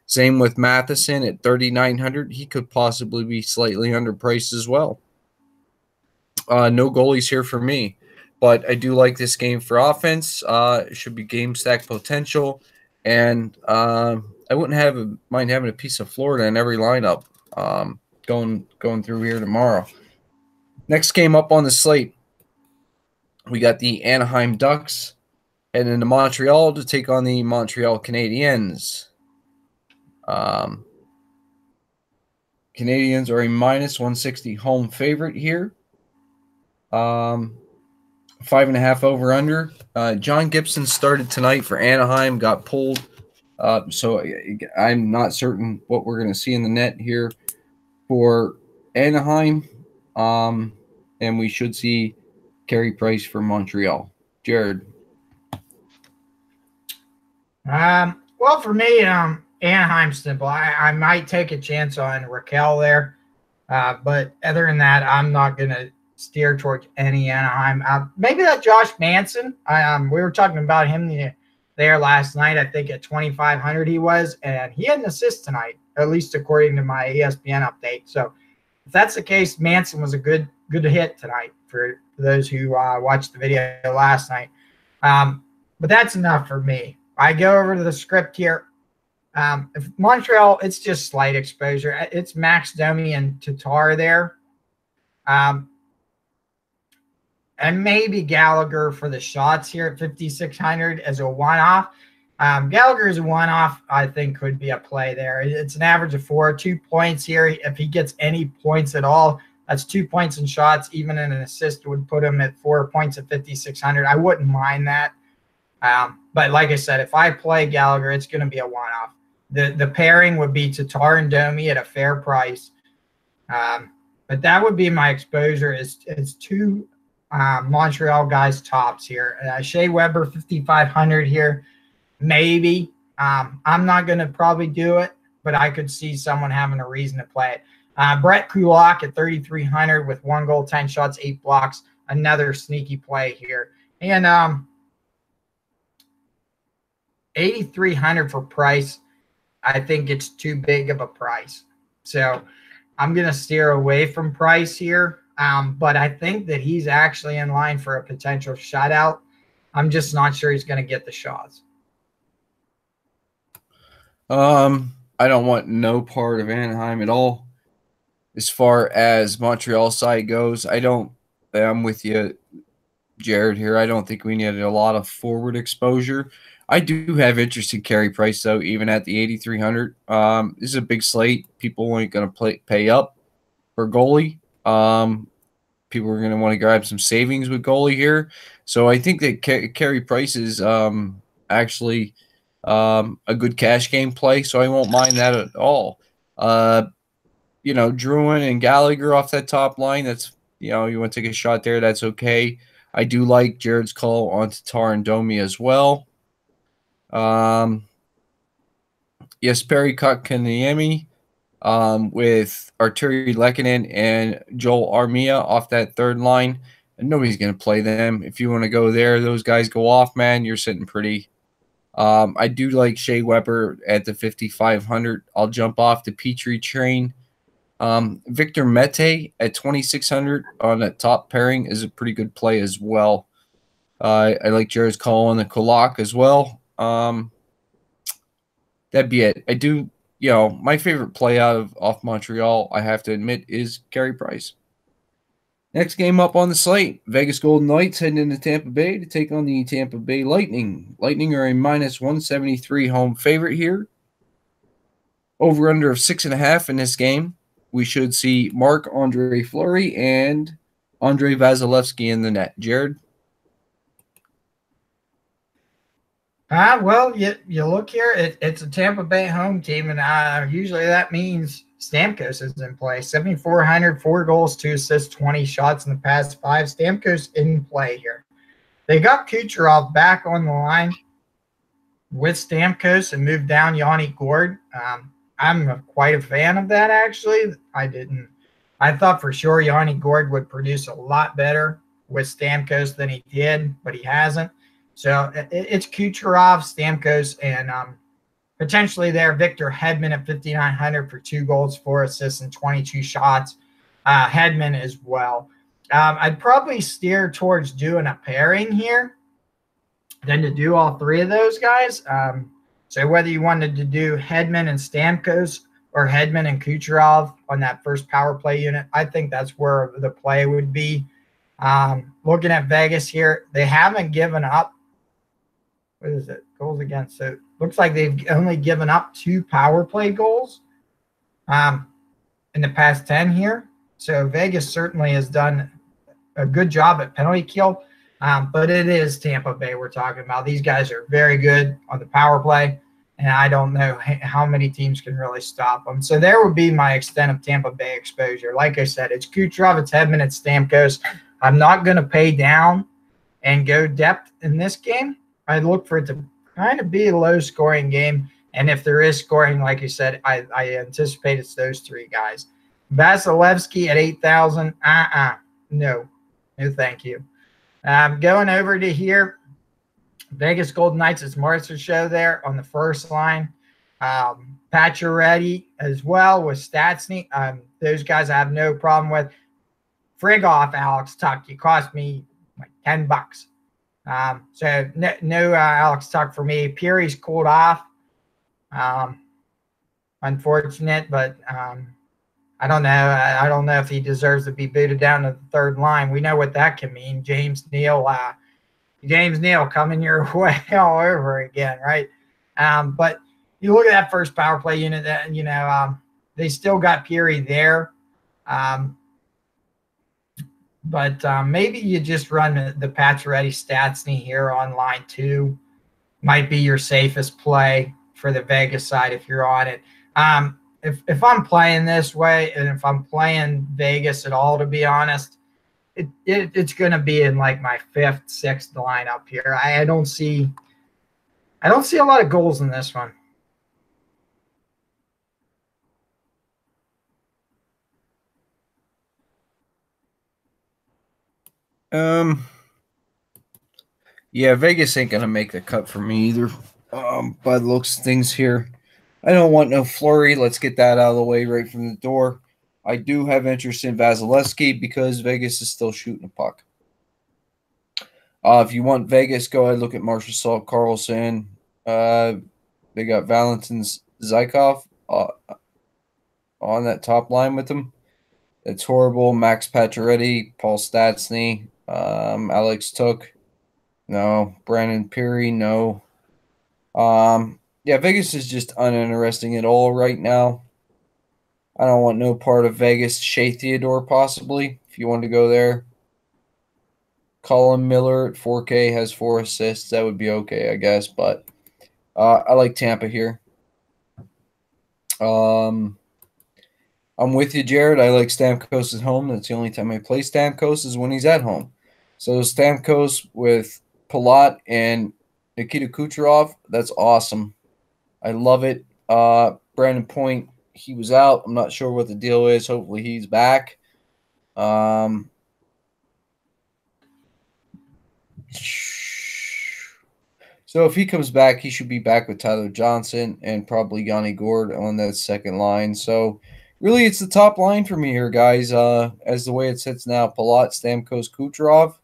S1: Same with Matheson at 3,900. He could possibly be slightly underpriced as well. No goalies here for me, but I do like this game for offense. It should be game stack potential, and I wouldn't mind having a piece of Florida in every lineup going through here tomorrow. Next game up on the slate, we got the Anaheim Ducks heading into Montreal to take on the Montreal Canadiens. Canadiens are a -160 home favorite here. 5.5 over under. John Gibson started tonight for Anaheim, got pulled. So I'm not certain what we're going to see in the net here for Anaheim. And we should see Carey Price for Montreal. Jared.
S2: Well, for me, Anaheim's simple. I might take a chance on Raquel there. But other than that, I'm not going to steer towards any Anaheim. Maybe that Josh Manson. We were talking about him there last night. I think at 2,500 he was, and he had an assist tonight, at least according to my ESPN update. So if that's the case, Manson was a good hit tonight for those who watched the video last night. But that's enough for me. I go over to the script here. If Montreal, it's just slight exposure. It's Max Domi and Tatar there. And maybe Gallagher for the shots here at 5,600 as a one-off. Gallagher is a one-off, I think, could be a play there. It's an average of 2 points here. If he gets any points at all, that's 2 points in shots. Even an assist would put him at 4 points at 5,600. I wouldn't mind that. But like I said, if I play Gallagher, it's going to be a one-off. The pairing would be Tatar and Domi at a fair price. But that would be my exposure is two Montreal guys tops here. Shea Weber, 5,500 here. Maybe. I'm not going to probably do it, but I could see someone having a reason to play it. Brett Kulak at 3,300 with 1 goal, 10 shots, 8 blocks. Another sneaky play here. And 8,300 for Price. I think it's too big of a price. So I'm going to steer away from Price here. But I think that he's actually in line for a potential shutout. I'm just not sure he's going to get the shots.
S1: I don't want no part of Anaheim at all. As far as Montreal side goes, I'm with you, Jared, here. I don't think we needed a lot of forward exposure. I do have interest in Carey Price, though, even at the 8,300. This is a big slate. People ain't going to pay up for goalie. People are going to want to grab some savings with goalie here. So I think that Carey Price is actually a good cash game play, so I won't mind that at all. Druin and Gallagher off that top line, that's, you want to take a shot there, that's okay. I do like Jared's call on Tatar and Domi as well. Jesperi Kotkaniemi with Arturi Lehkonen and Joel Armia off that third line. And nobody's going to play them. If you want to go there, those guys go off, man, you're sitting pretty. I do like Shea Weber at the 5,500. I'll jump off the Petrie train. Victor Mete at 2,600 on that top pairing is a pretty good play as well. I like Jared's call on the Kulak as well. That'd be it. I do, my favorite play off Montreal, I have to admit, is Carey Price. Next game up on the slate, Vegas Golden Knights heading into Tampa Bay to take on the Tampa Bay Lightning. Lightning are a -173 home favorite here. Over-under of 6.5 in this game. We should see Marc-Andre Fleury and Andrei Vasilevsky in the net. Jared?
S2: Well, you look here, it's a Tampa Bay home team, and usually that means Stamkos is in play. 7,400, 4 goals, 2 assists, 20 shots in the past 5. Stamkos in play here. They got Kucherov back on the line with Stamkos and moved down Yanni Gourde. I'm quite a fan of that, actually. I thought for sure Yanni Gourde would produce a lot better with Stamkos than he did, but he hasn't. So it's Kucherov, Stamkos, and potentially there Victor Hedman at 5,900 for 2 goals, 4 assists, and 22 shots. Hedman as well. I'd probably steer towards doing a pairing here than to do all 3 of those guys. So whether you wanted to do Hedman and Stamkos or Hedman and Kucherov on that first power play unit, I think that's where the play would be. Looking at Vegas here, they haven't given up. What is it? Goals against. So it looks like they've only given up 2 power play goals in the past 10 here. So Vegas certainly has done a good job at penalty kill. But it is Tampa Bay we're talking about. These guys are very good on the power play, and I don't know how many teams can really stop them. So there would be my extent of Tampa Bay exposure. Like I said, it's Kucherov, it's Hedman, it's Stamkos. I'm not going to pay down and go depth in this game. I'd look for it to kind of be a low-scoring game, and if there is scoring, like you said, I anticipate it's those 3 guys. Vasilevsky at 8,000, No, thank you. Going over to here, Vegas Golden Knights. It's Martha's show there on the first line. Pacioretty as well with Stastny. Those guys I have no problem with. Frig off, Alex Tuck. You cost me like $10. So no Alex Tuck for me. Peary's cooled off. Unfortunate, but I don't know. I don't know if he deserves to be booted down to the third line. We know what that can mean. James Neal coming your way all over again, right? But you look at that first power play unit, that they still got Peary there. But maybe you just run the Pacioretty Stastny here on line 2. Might be your safest play for the Vegas side if you're on it. If I'm playing this way, and if I'm playing Vegas at all, to be honest, it's going to be in like my 5th, 6th lineup here. I don't see a lot of goals in this one.
S1: Yeah, Vegas ain't gonna make the cut for me either. By the looks of things here, I don't want no Fleury. Let's get that out of the way right from the door. I do have interest in Vasilevsky because Vegas is still shooting a puck. If you want Vegas, go ahead, look at Marshall Carlson. They got Valentin Zykov on that top line with them. It's horrible. Max Pacioretty, Paul Stastny, Alex Tuch, no. Brandon Peary, no. Yeah, Vegas is just uninteresting at all right now. I don't want no part of Vegas. Shea Theodore, possibly, if you want to go there. Colin Miller at 4K has 4 assists. That would be okay, I guess. But I like Tampa here. I'm with you, Jared. I like Stamkos at home. That's the only time I play Stamkos is when he's at home. So Stamkos with Palat and Nikita Kucherov, that's awesome. I love it. Brandon Point, he was out. I'm not sure what the deal is. Hopefully he's back. So if he comes back, he should be back with Tyler Johnson and probably Yanni Gourde on that second line. So really it's the top line for me here, guys, as the way it sits now. Palat, Stamkos, Kucherov.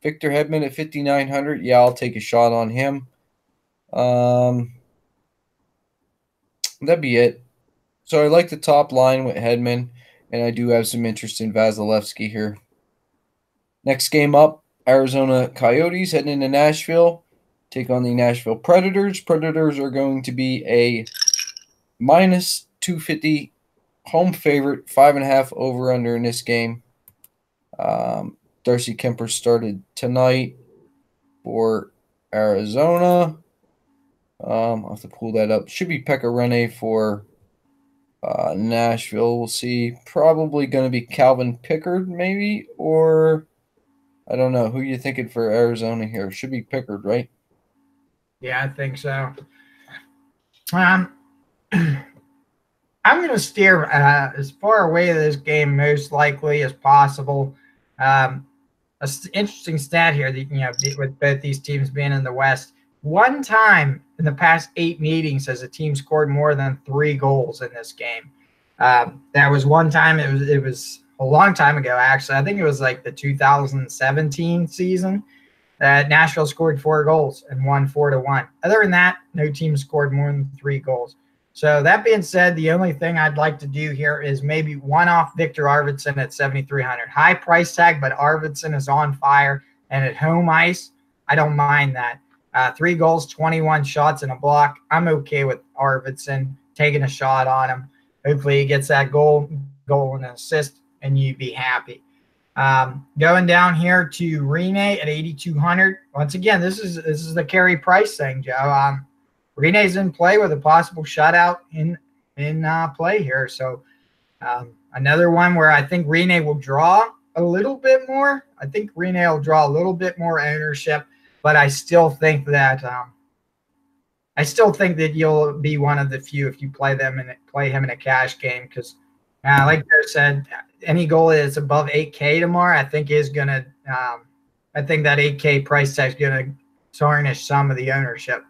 S1: Victor Hedman at 5,900. Yeah, I'll take a shot on him. That'd be it. So I like the top line with Hedman, and I do have some interest in Vasilevsky here. Next game up, Arizona Coyotes heading into Nashville. Take on the Nashville Predators. Predators are going to be a minus 250 home favorite, 5.5 over under in this game. Darcy Kemper started tonight for Arizona. I'll have to pull that up. Should be Pekka Rinne for Nashville. We'll see. Probably going to be Calvin Pickard, maybe, or I don't know. Who are you thinking for Arizona here? Should be Pickard, right?
S2: Yeah, I think so. I'm going to steer as far away of this game most likely as possible. An interesting stat here that, with both these teams being in the West, one time in the past 8 meetings has a team scored more than 3 goals in this game. That was one time. It was a long time ago, actually. I think it was like the 2017 season that Nashville scored 4 goals and won 4-1. Other than that, no team scored more than 3 goals. So that being said, the only thing I'd like to do here is maybe one-off Victor Arvidsson at 7,300. High price tag, but Arvidsson is on fire. And at home ice, I don't mind that. 3 goals, 21 shots, and a block. I'm okay with Arvidsson taking a shot on him. Hopefully he gets that goal and an assist, and you'd be happy. Going down here to Rinne at 8,200. Once again, this is the carry price thing, Joe. Rinne's in play with a possible shutout in play here. So another one where I think Rinne will draw a little bit more. I think Rinne will draw a little bit more ownership, but I still think that you'll be one of the few if you play him in a cash game, because Like Joe said, any goalie that's above 8K tomorrow, I think is going to I think that 8K price tag is going to tarnish some of the ownership.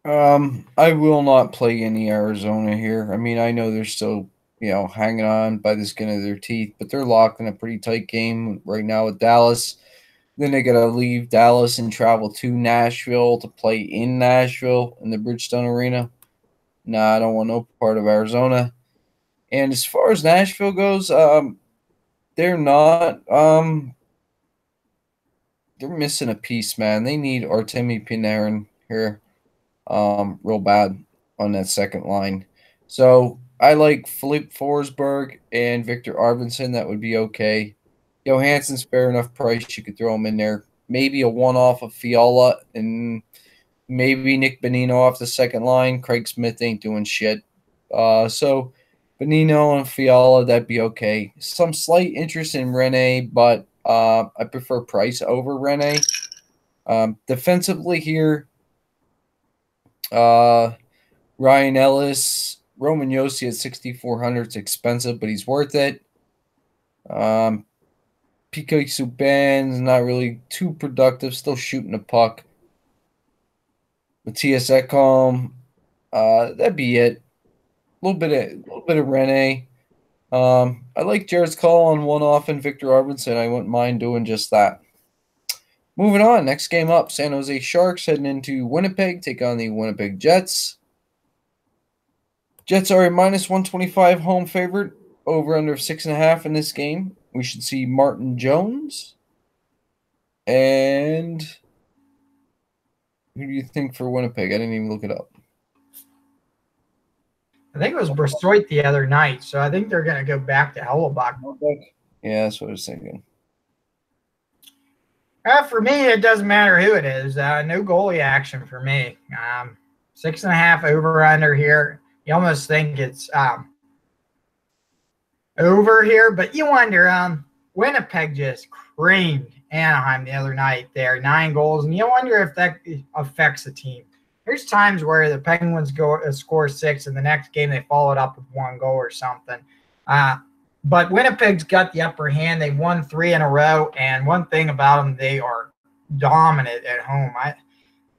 S1: I will not play any Arizona here. I mean, I know they're still, hanging on by the skin of their teeth, but they're locked in a pretty tight game right now with Dallas. Then they got to leave Dallas and travel to Nashville to play in Nashville in the Bridgestone Arena. Nah, I don't want no part of Arizona. And as far as Nashville goes, they're not. They're missing a piece, man. They need Artemi Panarin here, real bad on that second line. So I like Philippe Forsberg and Victor Arvidsson. That would be okay. Johansson's fair enough price. You could throw him in there. Maybe a one-off of Fiala and maybe Nick Bonino off the second line. Craig Smith ain't doing shit. So Bonino and Fiala, that'd be okay. Some slight interest in Rene, but I prefer Price over Rene. Defensively here, Ryan Ellis, Roman Josi at 6,400. It's expensive, but he's worth it. PK Subban's not really too productive, still shooting the puck. Matthias Ekholm, that'd be it. A little bit of Rene. I like Jared's call on one-off and Victor Arvidsson. I wouldn't mind doing just that. Moving on, next game up, San Jose Sharks heading into Winnipeg, take on the Winnipeg Jets. Jets are a minus 125 home favorite, over under 6.5 in this game. We should see Martin Jones. And who do you think for Winnipeg? I didn't even look it up.
S2: I think it was Brossoit the other night, so I think they're going to go back to Hellebuck.
S1: Yeah, that's what I was thinking.
S2: For me, it doesn't matter who it is. No goalie action for me. 6.5 over under here. You almost think it's over here, but you wonder. Winnipeg just creamed Anaheim the other night there, 9 goals, and you wonder if that affects the team. There's times where the Penguins score 6, and the next game they follow it up with 1 goal or something. But Winnipeg's got the upper hand. They won 3 in a row, and one thing about them, they are dominant at home.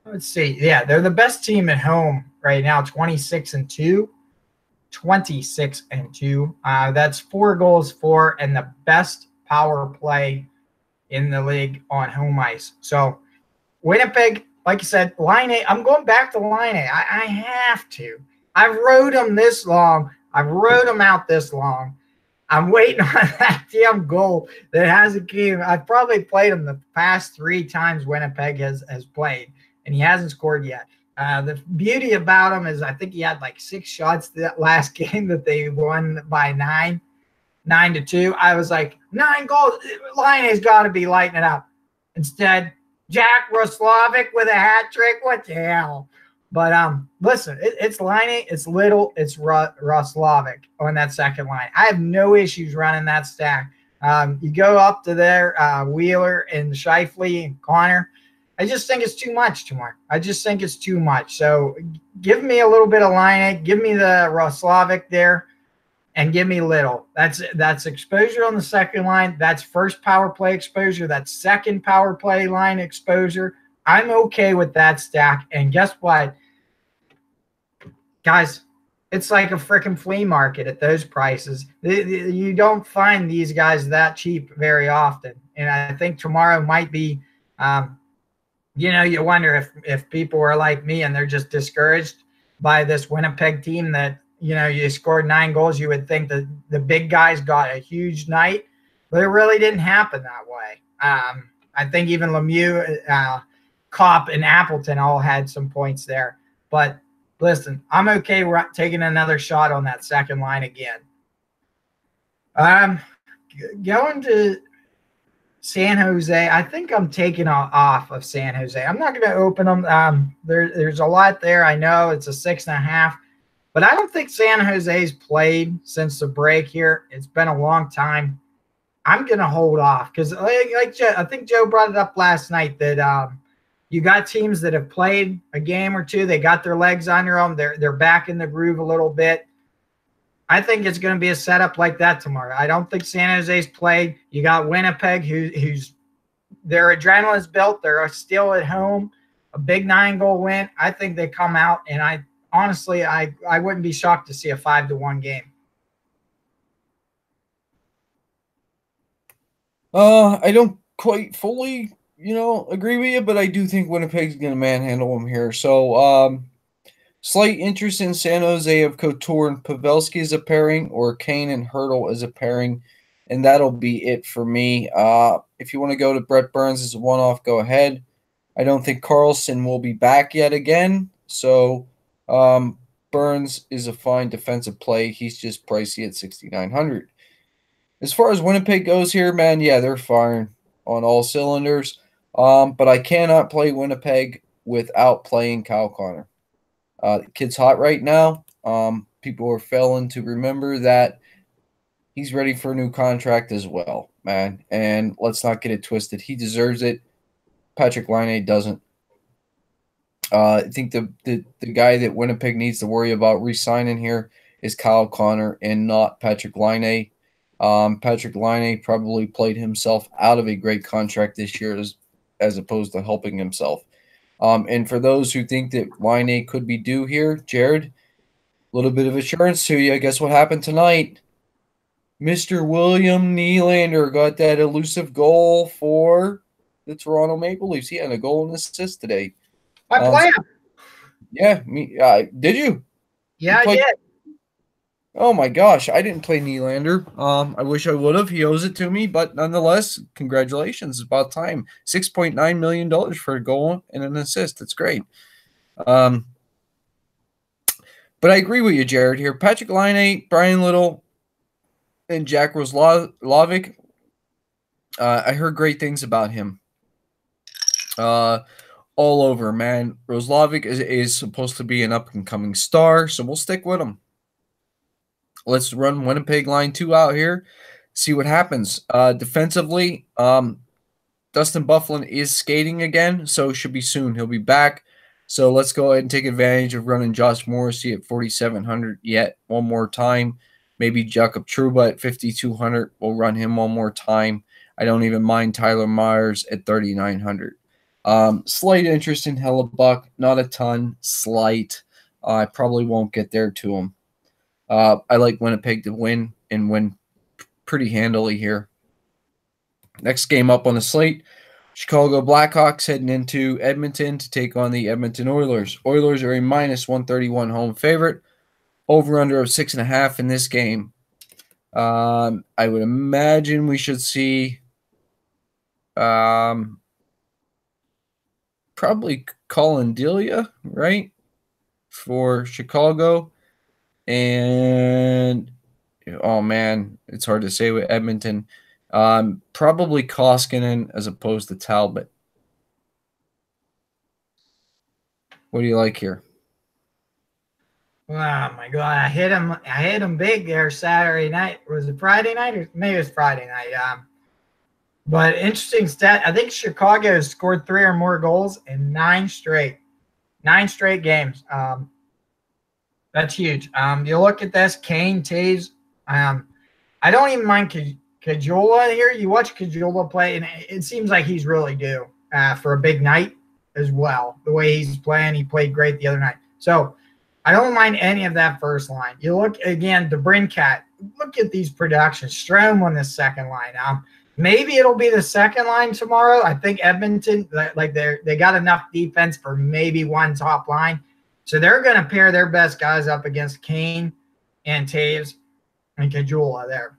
S2: Let's see. Yeah, they're the best team at home right now, 26-2. 26-2. That's 4 goals for, and the best power play in the league on home ice. So Winnipeg, like I said, Line A, I'm going back to Line A. I have to. I've rode them this long. I've rode them out this long. I'm waiting on that damn goal that hasn't came. I've probably played him the past 3 times Winnipeg has played, and he hasn't scored yet. The beauty about him is I think he had like 6 shots that last game that they won by 9-2. I was like, 9 goals. Line has got to be lighting it up. Instead, Jack Roslovic with a hat trick. What the hell? But listen, it's Line, it's Little, it's Roslovic on that second line. I have no issues running that stack. You go up to there, Wheeler and Scheifele and Connor. I just think it's too much tomorrow. I just think it's too much. So give me a little bit of Line, give me the Roslovic there, and give me Little. That's exposure on the second line. That's first power play exposure. That's second power play line exposure. I'm okay with that stack. And guess what? Guys, it's like a freaking flea market at those prices. You don't find these guys that cheap very often. And I think tomorrow might be, you wonder if people are like me and they're just discouraged by this Winnipeg team that, you scored 9 goals. You would think that the big guys got a huge night, but it really didn't happen that way. I think even Lemieux, Kopp, and Appleton all had some points there. But listen, I'm okay taking another shot on that second line again. Going to San Jose, I think I'm taking off of San Jose. I'm not going to open them. There's a lot there. I know it's a 6.5, but I don't think San Jose's played since the break here. It's been a long time. I'm going to hold off because, I think Joe brought it up last night that You got teams that have played a game or two. They got their legs under them. They're back in the groove a little bit. I think it's going to be a setup like that tomorrow. I don't think San Jose's played. You got Winnipeg, who's their adrenaline's built. They're still at home. A big 9-goal win. I think they come out, and I honestly wouldn't be shocked to see a 5-1 game.
S1: I don't quite fully, agree with you, but I do think Winnipeg's going to manhandle them here. So, slight interest in San Jose of Couture and Pavelski as a pairing, or Kane and Hurdle as a pairing, and that'll be it for me. If you want to go to Brett Burns as a one-off, go ahead. I don't think Carlson will be back yet again, so Burns is a fine defensive play. He's just pricey at 6,900. As far as Winnipeg goes here, man, yeah, they're firing on all cylinders. But I cannot play Winnipeg without playing Kyle Connor. The kid's hot right now. People are failing to remember that he's ready for a new contract as well, man. And let's not get it twisted. He deserves it. Patrick Laine doesn't. I think the guy that Winnipeg needs to worry about re-signing here is Kyle Connor and not Patrick Laine. Patrick Laine probably played himself out of a great contract this year as opposed to helping himself. And for those who think that Laine could be due here, Jared, a little bit of assurance to you. Guess what happened tonight? Mr. William Nylander got that elusive goal for the Toronto Maple Leafs. He had a goal and assist today.
S2: I play him.
S1: Yeah, did you?
S2: Yeah, I did.
S1: Oh my gosh, I didn't play Nylander. I wish I would have. He owes it to me, but nonetheless, congratulations. It's about time. $6.9 million for a goal and an assist. That's great. But I agree with you, Jared, here. Patrick Laine, Brian Little, and Jack Roslovic. I heard great things about him. All over, man. Roslovic is supposed to be an up-and-coming star, so we'll stick with him. Let's run Winnipeg line 2 out here, see what happens. Defensively, Dustin Byfuglien is skating again, so it should be soon. He'll be back. So let's go ahead and take advantage of running Josh Morrissey at 4,700 yet one more time. Maybe Jakob Trouba at 5,200. We'll run him one more time. I don't even mind Tyler Myers at 3,900. Slight interest in Hellebuck, not a ton, slight. I probably won't get there to him. I like Winnipeg to win and win pretty handily here. Next game up on the slate, Chicago Blackhawks heading into Edmonton to take on the Edmonton Oilers. Oilers are a -131 home favorite. Over-under of 6.5 in this game. I would imagine we should see probably Colin Delia, right, for Chicago. And, oh, man, it's hard to say with Edmonton. Probably Koskinen as opposed to Talbot. What do you like here?
S2: Oh, my God. I hit him big there Saturday night. Was it Friday night? Or maybe it was Friday night. But interesting stat. I think Chicago has scored 3 or more goals in 9 straight games. That's huge. You look at this, Kane, Taves. I don't even mind Caggiula here. You watch Caggiula play, and it seems like he's really due for a big night as well. The way he's playing, he played great the other night. So I don't mind any of that first line. You look, again, DeBrincat. Look at these productions. Strome on the second line. Maybe it'll be the second line tomorrow. I think Edmonton, they got enough defense for maybe one top line. So they're going to pair their best guys up against Kane and Taves and Caggiula there.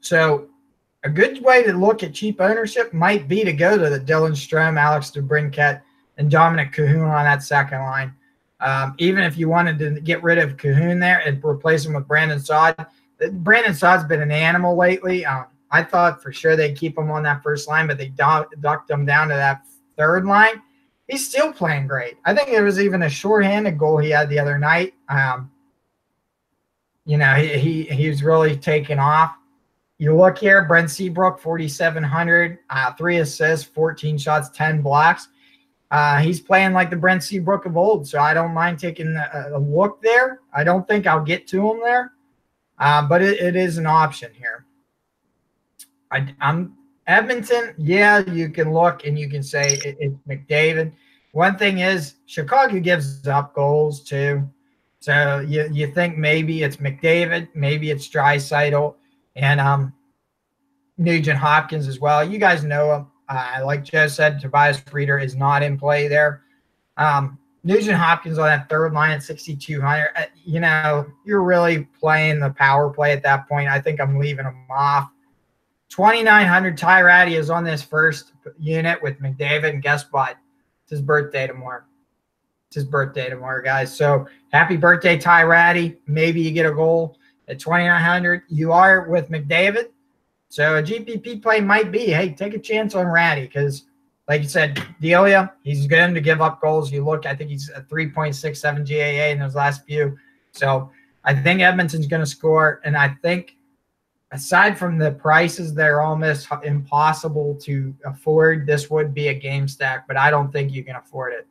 S2: So a good way to look at cheap ownership might be to go to the Dylan Strome, Alex DeBrincat, and Dominic Cahoon on that second line. Even if you wanted to get rid of Cahoon there and replace him with Brandon Saad. Brandon Saad's been an animal lately. I thought for sure they'd keep him on that first line, but they ducked him down to that third line. He's still playing great. I think there was even a shorthanded goal he had the other night. He was really taking off. You look here, Brent Seabrook, 4,700, 3 assists, 14 shots, 10 blocks. He's playing like the Brent Seabrook of old, so I don't mind taking a look there. I don't think I'll get to him there, but it is an option here. I'm Edmonton. Yeah, you can look and you can say it's McDavid. One thing is Chicago gives up goals too. So you think maybe it's McDavid, maybe it's Draisaitl, and Nugent Hopkins as well. You guys know him. Like Joe said, Tobias Reeder is not in play there. Nugent Hopkins on that third line at 6,200. You're really playing the power play at that point. I think I'm leaving him off. 2,900. Ty Ratty is on this first unit with McDavid, and guess what? It's his birthday tomorrow. It's his birthday tomorrow, guys. So happy birthday, Ty Ratty. Maybe you get a goal at 2,900. You are with McDavid. So a GPP play might be, hey, take a chance on Ratty because, like you said, Delia, he's going to give up goals. You look, I think he's a 3.67 GAA in those last few. So I think Edmonton's going to score, and I think aside from the prices that are almost impossible to afford, this would be a game stack, but I don't think you can afford it.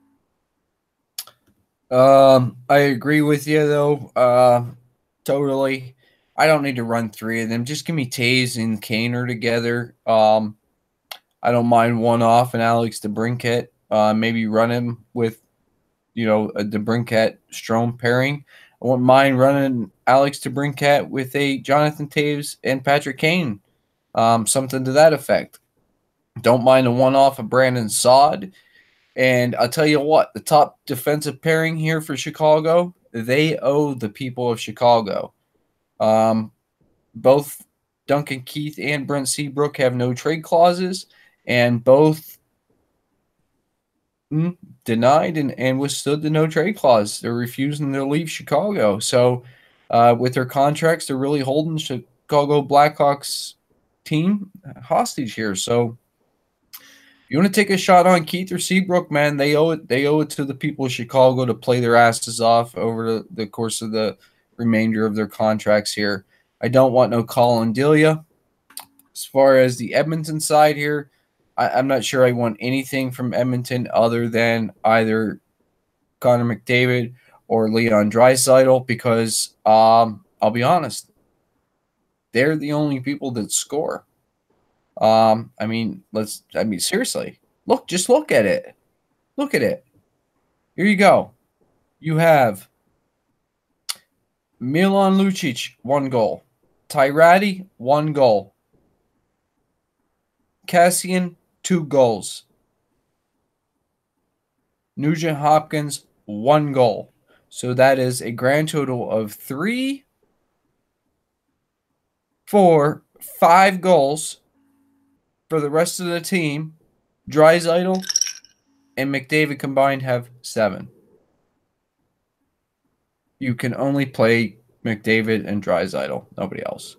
S1: I agree with you, though, totally. I don't need to run three of them. Just give me Taves and Kaner together. I don't mind one off and Alex DeBrincat. Maybe run him with, a DeBrincat Strome pairing. I wouldn't mind running Alex DeBrincat with a Jonathan Taves and Patrick Kane. Something to that effect. Don't mind a one off of Brandon Saad. And I'll tell you what, the top defensive pairing here for Chicago, they owe the people of Chicago. Both Duncan Keith and Brent Seabrook have no trade clauses, and both denied and withstood the no trade clause. They're refusing to leave Chicago. So with their contracts, they're really holding Chicago Blackhawks team hostage here. So if you want to take a shot on Keith or Seabrook, man, they owe it to the people of Chicago to play their asses off over the course of the remainder of their contracts here. I don't want no Colin Delia. As far as the Edmonton side here, I'm not sure I want anything from Edmonton other than either Connor McDavid or Leon Draisaitl because I'll be honest, they're the only people that score. Seriously, just look at it. Look at it. Here you go. You have Milan Lucic, 1 goal. Ty Ratty, 1 goal. Cassian, 2 goals. Nugent Hopkins, 1 goal. So that is a grand total of 3, 4, 5 goals for the rest of the team. Draisaitl and McDavid combined have 7. You can only play McDavid and Draisaitl, nobody else.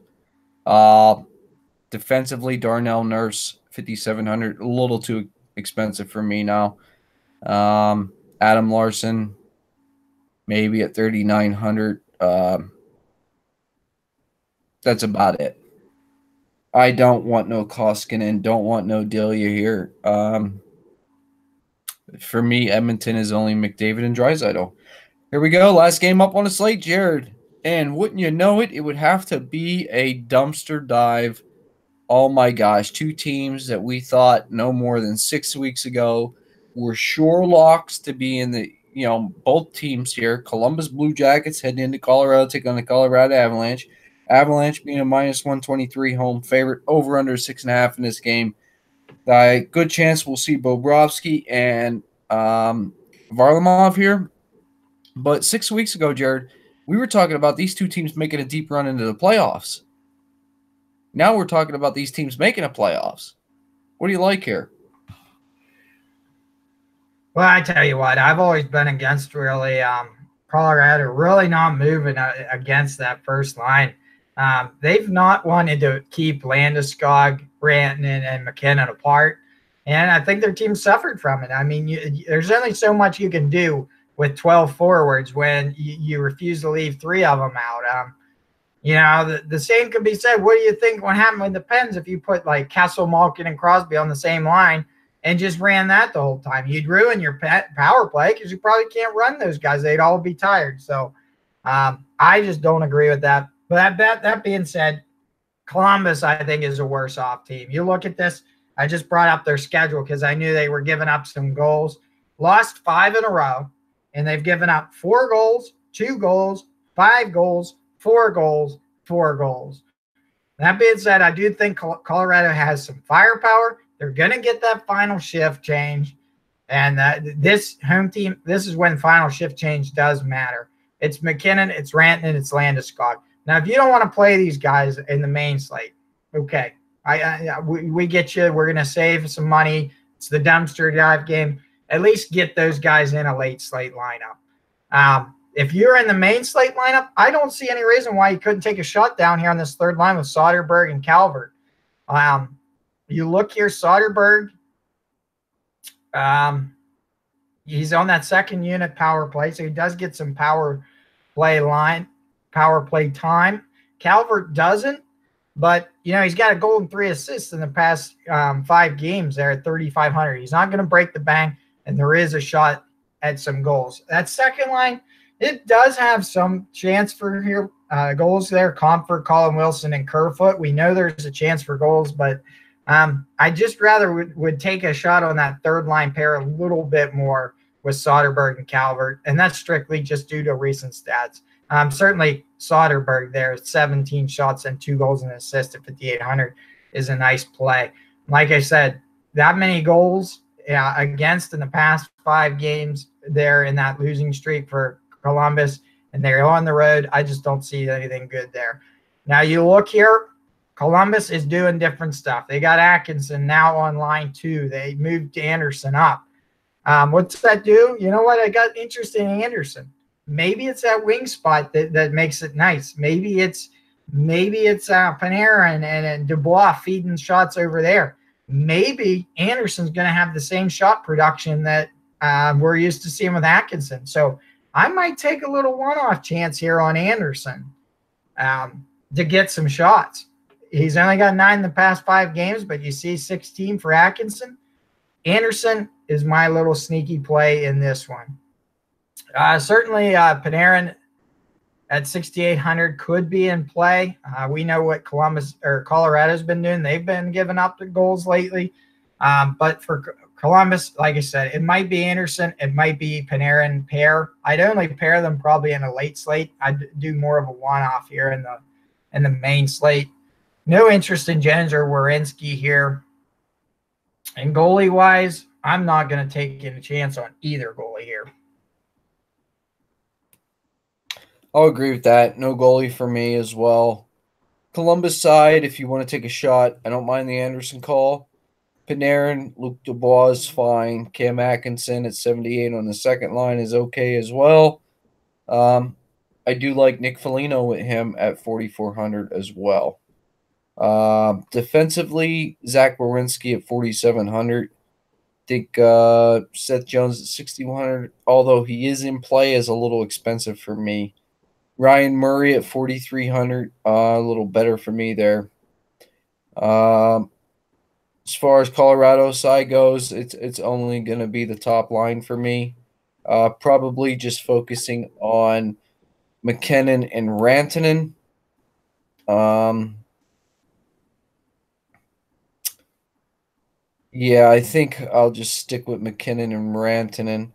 S1: Defensively, Darnell Nurse, 5,700, a little too expensive for me now. Adam Larson, maybe at 3,900. That's about it. I don't want no Koskinen, don't want no Delia here. For me, Edmonton is only McDavid and Draisaitl. Here we go. Last game up on the slate, Jared. And wouldn't you know it, it would have to be a dumpster dive. Oh, my gosh. 2 teams that we thought no more than 6 weeks ago were sure locks to be in the, both teams here. Columbus Blue Jackets heading into Colorado, taking on the Colorado Avalanche. Avalanche being a -123 home favorite, over under 6.5 in this game. Good chance we'll see Bobrovsky and Varlamov here. But 6 weeks ago, Jared, we were talking about these 2 teams making a deep run into the playoffs. Now we're talking about these teams making a playoffs. What do you like here?
S2: Well, I tell you what, I've always been against really Colorado really not moving against that first line. They've not wanted to keep Landeskog, Rantanen, and McKinnon apart, and I think their team suffered from it. I mean, there's only so much you can do with 12 forwards when you refuse to leave 3 of them out. The same could be said. What do you think would happen with the Pens if you put like Kessel, Malkin, and Crosby on the same line? and just ran that the whole time. You'd ruin your power play because you probably can't run those guys. They'd all be tired. So I just don't agree with that. But that being said, Columbus, I think, is a worse off team. You look at this. I just brought up their schedule because I knew they were giving up some goals. Lost 5 in a row, and they've given up 4 goals, 2 goals, 5 goals, 4 goals, 4 goals. That being said, I do think Colorado has some firepower. They're going to get that final shift change. And this home team, this is when final shift change does matter. It's McKinnon, it's Rantanen, it's Landeskog. Now, if you don't want to play these guys in the main slate, okay, we get you. We're going to save some money. It's the dumpster dive game. At least get those guys in a late slate lineup. If you're in the main slate lineup, I don't see any reason why you couldn't take a shot down here on this third line with Soderberg and Calvert. You look here, Soderberg. He's on that second unit power play, so he does get some power play time. Calvert doesn't, but he's got a goal and 3 assists in the past 5 games there at 3,500. He's not going to break the bank, and there is a shot at some goals. That second line, it does have some chance for goals there. Comfort, Colin Wilson, and Kerfoot. We know there's a chance for goals, but I just rather would take a shot on that third line pair a little bit more with Soderberg and Calvert, and that's strictly just due to recent stats. Certainly Soderberg there, 17 shots and 2 goals and an assist at 5,800 is a nice play. Like I said, that many goals against in the past 5 games there in that losing streak for Columbus, and they're on the road. I just don't see anything good there. Now you look here, Columbus is doing different stuff. They got Atkinson now on line 2. They moved Anderson up. What's that do? You know what? I got interested in Anderson. Maybe it's that wing spot that makes it nice. Maybe it's Panarin and Dubois feeding shots over there. Maybe Anderson's going to have the same shot production that we're used to seeing with Atkinson. So I might take a little one-off chance here on Anderson to get some shots. He's only got 9 in the past 5 games, but you see 16 for Atkinson. Anderson is my little sneaky play in this one. Certainly Panarin at 6,800 could be in play. We know what Colorado's been doing. They've been giving up the goals lately. But for Columbus, like I said, it might be Anderson. It might be Panarin pair. I'd only pair them probably in a late slate. I'd do more of a one-off here in the main slate. No interest in Jones or Werenski here. And goalie-wise, I'm not going to take a chance on either goalie here.
S1: I'll agree with that. No goalie for me as well. Columbus side, if you want to take a shot, I don't mind the Anderson call. Panarin, Luc Dubois is fine. Cam Atkinson at 78 on the second line is okay as well. I do like Nick Foligno with him at 4,400 as well. Defensively, Zach Werenski at 4,700. I think Seth Jones at 6,100, although he is in play, is a little expensive for me. Ryan Murray at 4,300, a little better for me there. As far as Colorado side goes, it's only going to be the top line for me. Probably just focusing on McKinnon and Rantanen. Yeah, I think I'll just stick with McKinnon and Rantanen.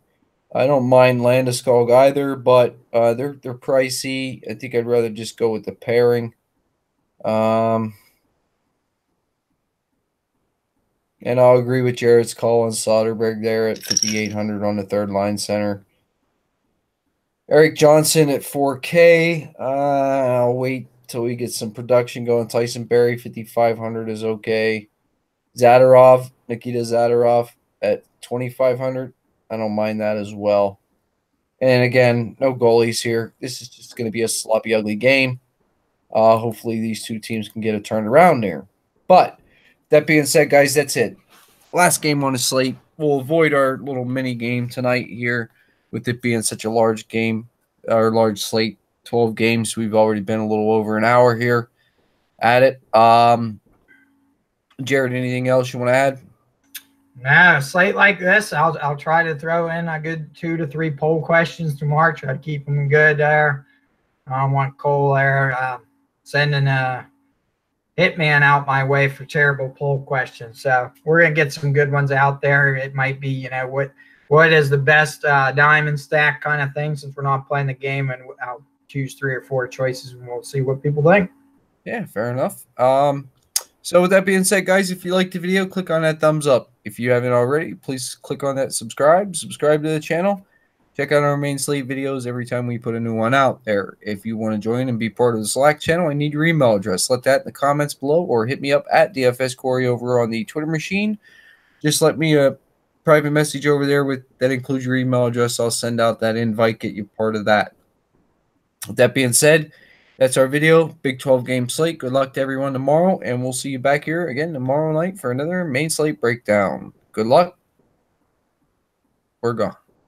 S1: I don't mind Landeskog either, but they're pricey. I think I'd rather just go with the pairing. And I'll agree with Jared's call on Soderberg there at 5,800 on the third line center. Eric Johnson at 4K. I'll wait till we get some production going. Tyson Barrie, 5,500 is okay. Nikita Zadorov at 2,500. I don't mind that as well. And again, no goalies here. This is just going to be a sloppy, ugly game. Hopefully these two teams can get it turned around there. But that being said, guys, that's it. Last game on the slate. We'll avoid our little mini game tonight here with it being such a large game, our large slate, 12 games. We've already been a little over an hour here at it. Jared, anything else you want to add?
S2: No, a slate like this, I'll try to throw in a good 2 to 3 poll questions tomorrow. Try to keep them good there. I want Cole there sending a hitman out my way for terrible poll questions. So we're gonna get some good ones out there. It might be, you know, what is the best diamond stack kind of thing, since we're not playing the game, and I'll choose 3 or 4 choices and we'll see what people think.
S1: Yeah, fair enough. So with that being said, guys, if you liked the video, click on that thumbs up. If you haven't already, please click on that subscribe to the channel. Check out our main slate videos every time we put a new one out there. If you want to join and be part of the Slack channel, I need your email address. Let that in the comments below, or hit me up at DFS Quarry over on the Twitter machine. Just let me a private message over there that includes your email address. I'll send out that invite, get you part of that. With that being said, that's our video. Big 12 game slate. Good luck to everyone tomorrow, and we'll see you back here again tomorrow night for another main slate breakdown. Good luck. We're gone.